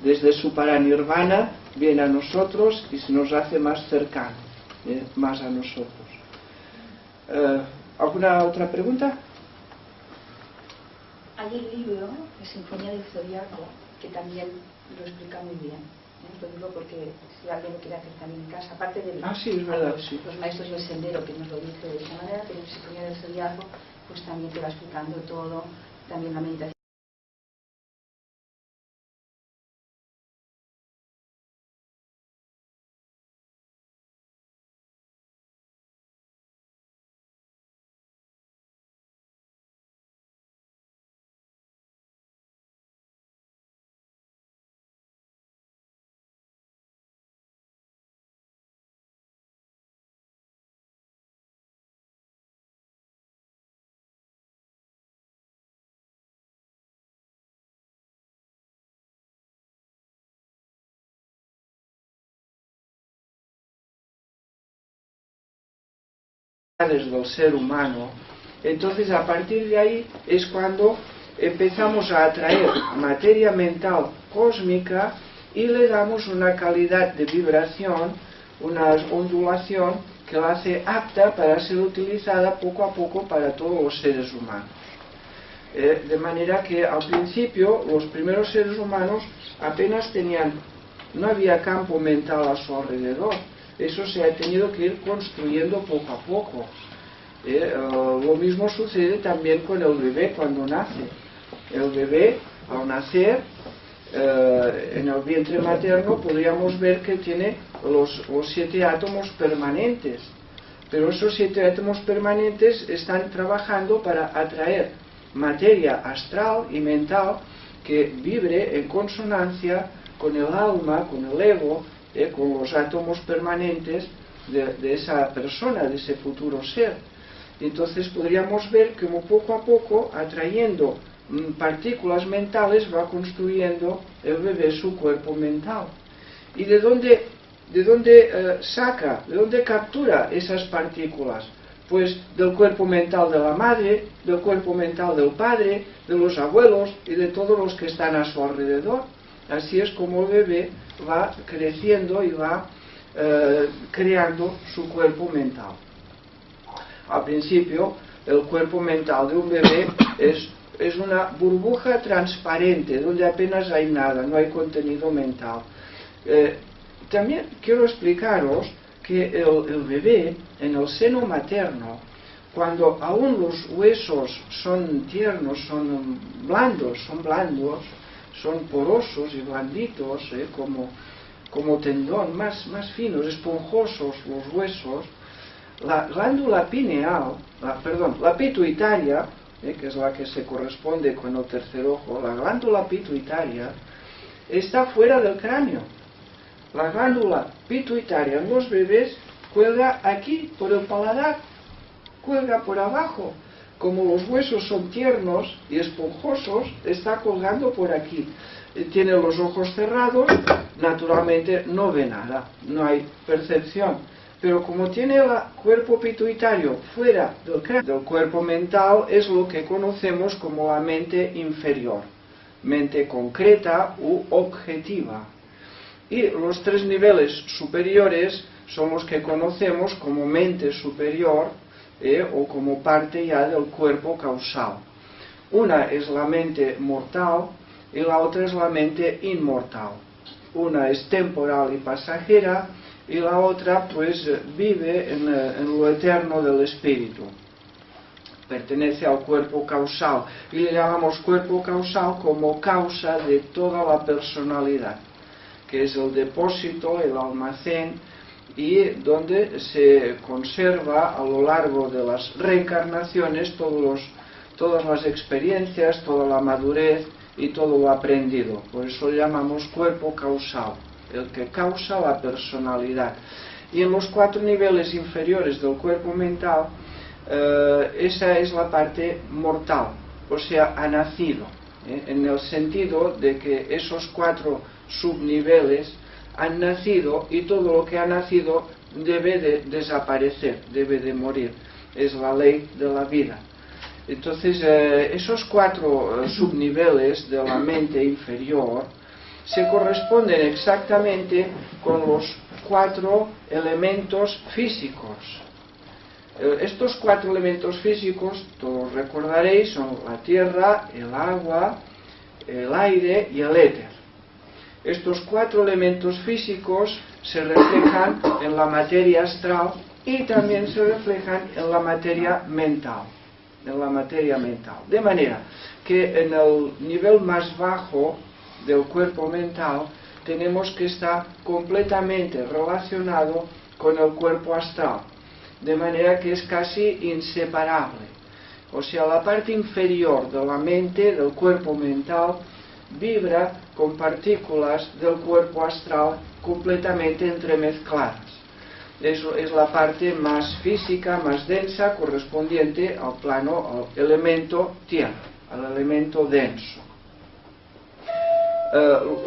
Desde su paranirvana viene a nosotros y se nos hace más cercano, más a nosotros. ¿Alguna otra pregunta? Hay el libro, La Sinfonía del Zodiaco, que también lo explica muy bien. Lo digo porque si alguien lo quiere hacer también en casa, aparte de sí, es verdad, los maestros del sendero que nos lo dice de esa manera, pero La Sinfonía del Zodiaco pues también te va explicando todo, también la meditación. Del ser humano, entonces a partir de ahí es cuando empezamos a atraer materia mental cósmica y le damos una calidad de vibración, una ondulación que la hace apta para ser utilizada poco a poco para todos los seres humanos. De manera que al principio los primeros seres humanos apenas no había campo mental a su alrededor. Eso se ha tenido que ir construyendo poco a poco. Lo mismo sucede también con el bebé cuando nace. El bebé, al nacer, en el vientre materno podríamos ver que tiene los 7 átomos permanentes, pero esos 7 átomos permanentes están trabajando para atraer materia astral y mental que vibre en consonancia con el alma, con el ego, con los átomos permanentes de esa persona, de ese futuro ser. Entonces podríamos ver como poco a poco, atrayendo partículas mentales, va construyendo el bebé su cuerpo mental. ¿Y de dónde captura esas partículas? Pues del cuerpo mental de la madre, del cuerpo mental del padre, de los abuelos y de todos los que están a su alrededor. Así es como el bebé va creciendo y va creando su cuerpo mental. Al principio, el cuerpo mental de un bebé es una burbuja transparente, donde apenas hay nada, no hay contenido mental. También quiero explicaros que el bebé, en el seno materno, cuando aún los huesos son tiernos, son blandos, son porosos y blanditos, como tendón, más finos, esponjosos los huesos, la glándula pineal, la pituitaria, que es la que se corresponde con el tercer ojo, la glándula pituitaria está fuera del cráneo. La glándula pituitaria en los bebés cuelga aquí por el paladar, cuelga por abajo. Como los huesos son tiernos y esponjosos, está colgando por aquí. Tiene los ojos cerrados, naturalmente no ve nada, no hay percepción. Pero como tiene el cuerpo pituitario fuera del cuerpo mental, es lo que conocemos como la mente inferior, mente concreta u objetiva. Y los 3 niveles superiores son los que conocemos como mente superior, o como parte ya del cuerpo causal. Una es la mente mortal y la otra es la mente inmortal. Una es temporal y pasajera y la otra pues vive en lo eterno del espíritu. Pertenece al cuerpo causal y le llamamos cuerpo causal como causa de toda la personalidad, que es el depósito, el almacén, y donde se conserva a lo largo de las reencarnaciones todas las experiencias, toda la madurez y todo lo aprendido. Por eso lo llamamos cuerpo causal, el que causa la personalidad. Y en los 4 niveles inferiores del cuerpo mental, esa es la parte mortal, o sea, ha nacido, en el sentido de que esos 4 subniveles han nacido y todo lo que ha nacido debe de desaparecer, debe de morir. Es la ley de la vida. Entonces, esos 4 subniveles de la mente inferior se corresponden exactamente con los 4 elementos físicos. Estos 4 elementos físicos, todos recordaréis, son la tierra, el agua, el aire y el éter. Estos 4 elementos físicos se reflejan en la materia astral y también se reflejan en la materia mental. De manera que en el nivel más bajo del cuerpo mental tenemos que estar completamente relacionado con el cuerpo astral, de manera que es casi inseparable. O sea, la parte inferior de la mente, del cuerpo mental, vibra con partículas del cuerpo astral completamente entremezcladas. Eso es la parte más física, más densa, correspondiente al plano, al elemento tierra, al elemento denso.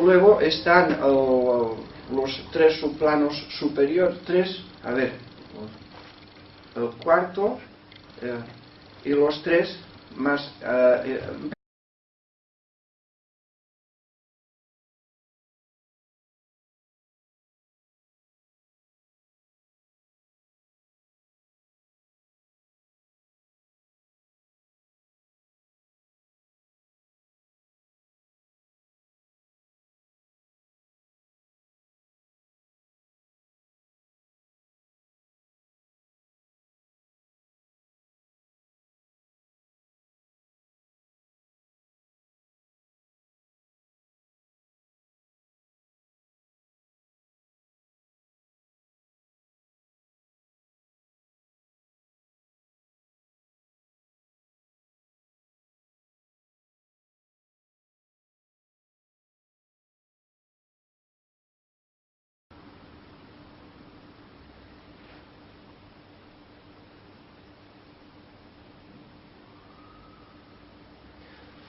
Luego están los 3 subplanos superiores, el cuarto y los 3 más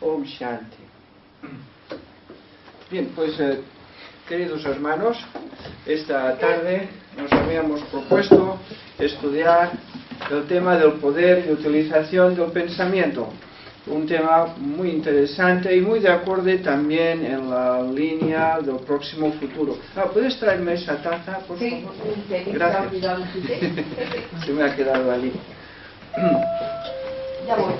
Om Shanti. Bien, pues queridos hermanos, esta tarde nos habíamos propuesto estudiar el tema del poder y utilización del pensamiento. Un tema muy interesante y muy de acuerdo también en la línea del próximo futuro. ¿Puedes traerme esa taza, por favor? Gracias. Se me ha quedado allí. Ya voy.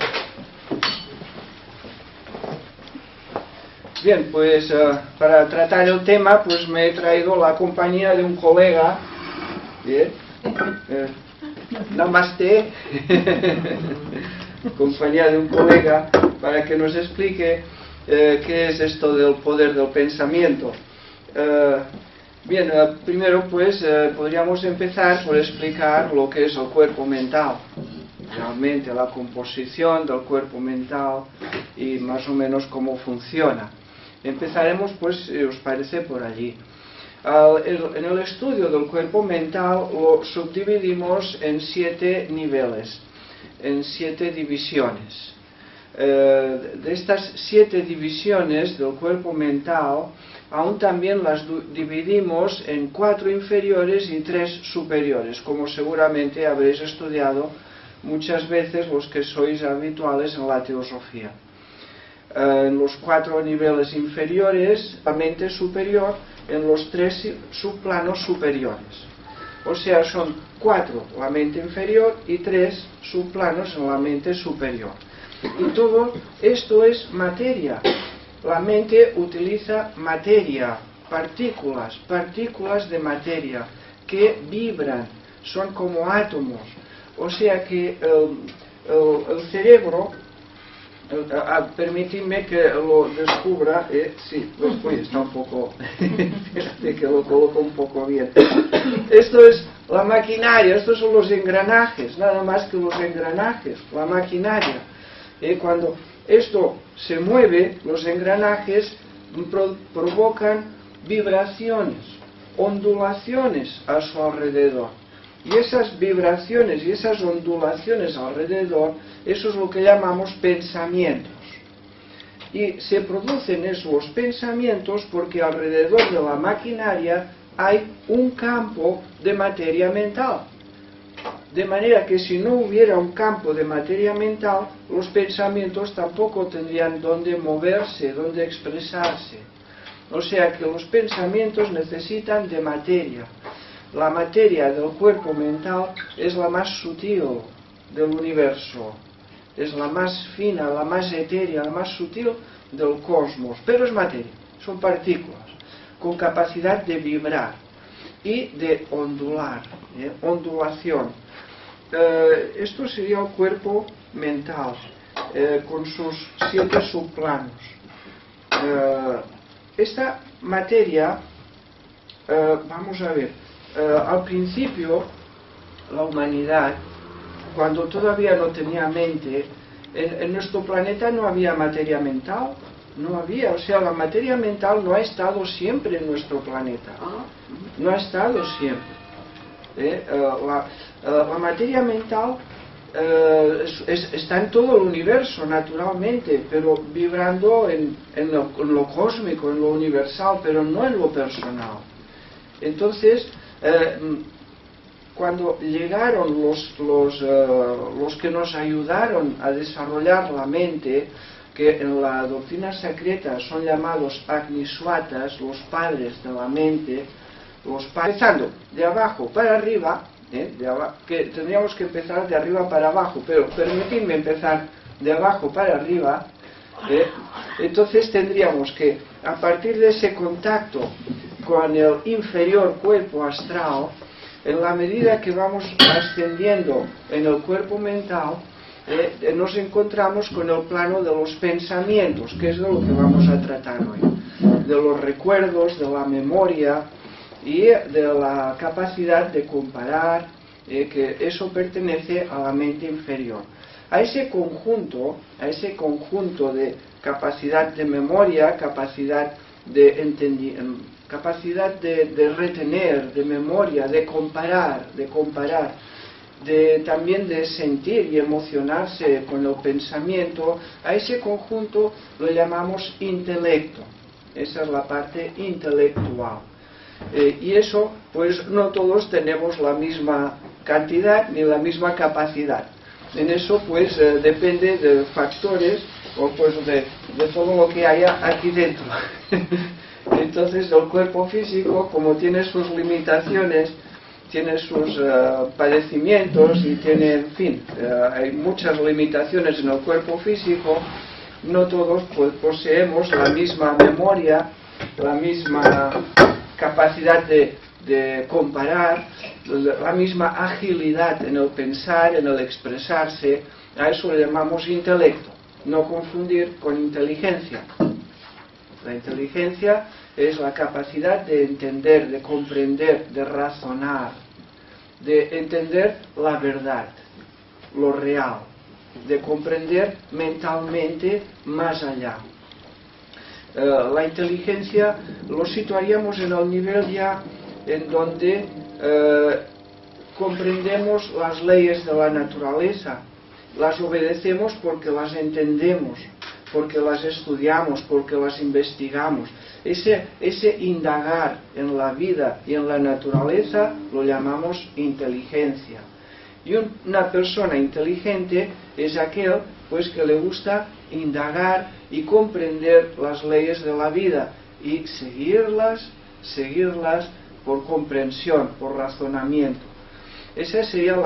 Bien, pues para tratar el tema, pues me he traído la compañía de un colega. Bien. Namaste. Compañía de un colega para que nos explique qué es esto del poder del pensamiento. Bien, primero pues podríamos empezar por explicar lo que es el cuerpo mental, realmente la composición del cuerpo mental y más o menos cómo funciona. Empezaremos pues, si os parece, por allí. En el estudio del cuerpo mental lo subdividimos en 7 niveles, en 7 divisiones. De estas 7 divisiones del cuerpo mental, aún también las dividimos en 4 inferiores y 3 superiores, como seguramente habréis estudiado muchas veces los que sois habituales en la teosofía. En los 4 niveles inferiores, la mente superior, en los 3 subplanos superiores. O sea, son 4 la mente inferior y 3 subplanos en la mente superior. Y todo esto es materia. La mente utiliza materia, partículas de materia que vibran, son como átomos. O sea que el cerebro, permitidme que lo descubra, sí, está un poco, fíjate que lo coloco un poco bien. Esto es la maquinaria, estos son los engranajes, nada más que los engranajes, la maquinaria. Cuando esto se mueve, los engranajes provocan vibraciones, ondulaciones a su alrededor. Y esas vibraciones y esas ondulaciones alrededor, eso es lo que llamamos pensamientos. Y se producen esos pensamientos porque alrededor de la maquinaria hay un campo de materia mental. De manera que si no hubiera un campo de materia mental, los pensamientos tampoco tendrían dónde moverse, dónde expresarse. O sea que los pensamientos necesitan de materia. La materia del cuerpo mental es la más sutil del universo, es la más fina, la más etérea, la más sutil del cosmos, pero es materia, son partículas con capacidad de vibrar y de ondular, ondulación. Esto sería el cuerpo mental con sus 7 subplanos. Esta materia, vamos a ver, al principio, la humanidad, cuando todavía no tenía mente, en nuestro planeta no había materia mental, no había, o sea, la materia mental no ha estado siempre en nuestro planeta, no ha estado siempre. La materia mental está en todo el universo, naturalmente, pero vibrando en lo cósmico, en lo universal, pero no en lo personal. Entonces, cuando llegaron los que nos ayudaron a desarrollar la mente, que en la doctrina secreta son llamados Agniswatas, los padres de la mente, empezando de abajo para arriba, que tendríamos que empezar de arriba para abajo, pero permitidme empezar de abajo para arriba. Entonces tendríamos que, a partir de ese contacto con el inferior cuerpo astral, en la medida que vamos ascendiendo en el cuerpo mental, nos encontramos con el plano de los pensamientos, que es de lo que vamos a tratar hoy, de los recuerdos, de la memoria y de la capacidad de comparar, que eso pertenece a la mente inferior. A ese conjunto de capacidad de memoria, capacidad de entendimiento, capacidad de retener, de memoria, de comparar también de sentir y emocionarse con el pensamiento, a ese conjunto lo llamamos intelecto. Esa es la parte intelectual. Y eso, pues no todos tenemos la misma cantidad ni la misma capacidad. En eso, pues depende de factores o pues de todo lo que haya aquí dentro. Entonces el cuerpo físico, como tiene sus limitaciones, tiene sus padecimientos y tiene, en fin, hay muchas limitaciones en el cuerpo físico. No todos pues poseemos la misma memoria, la misma capacidad de comparar, la misma agilidad en el pensar, en el expresarse. A eso le llamamos intelecto. No confundir con inteligencia. La inteligencia es la capacidad de entender, de comprender, de razonar, de entender la verdad, lo real, de comprender mentalmente más allá. La inteligencia lo situaríamos en el nivel ya en donde comprendemos las leyes de la naturaleza, las obedecemos porque las entendemos, porque las estudiamos, porque las investigamos. Ese indagar en la vida y en la naturaleza lo llamamos inteligencia. Y una persona inteligente es aquel pues que le gusta indagar y comprender las leyes de la vida y seguirlas por comprensión, por razonamiento. Esa sería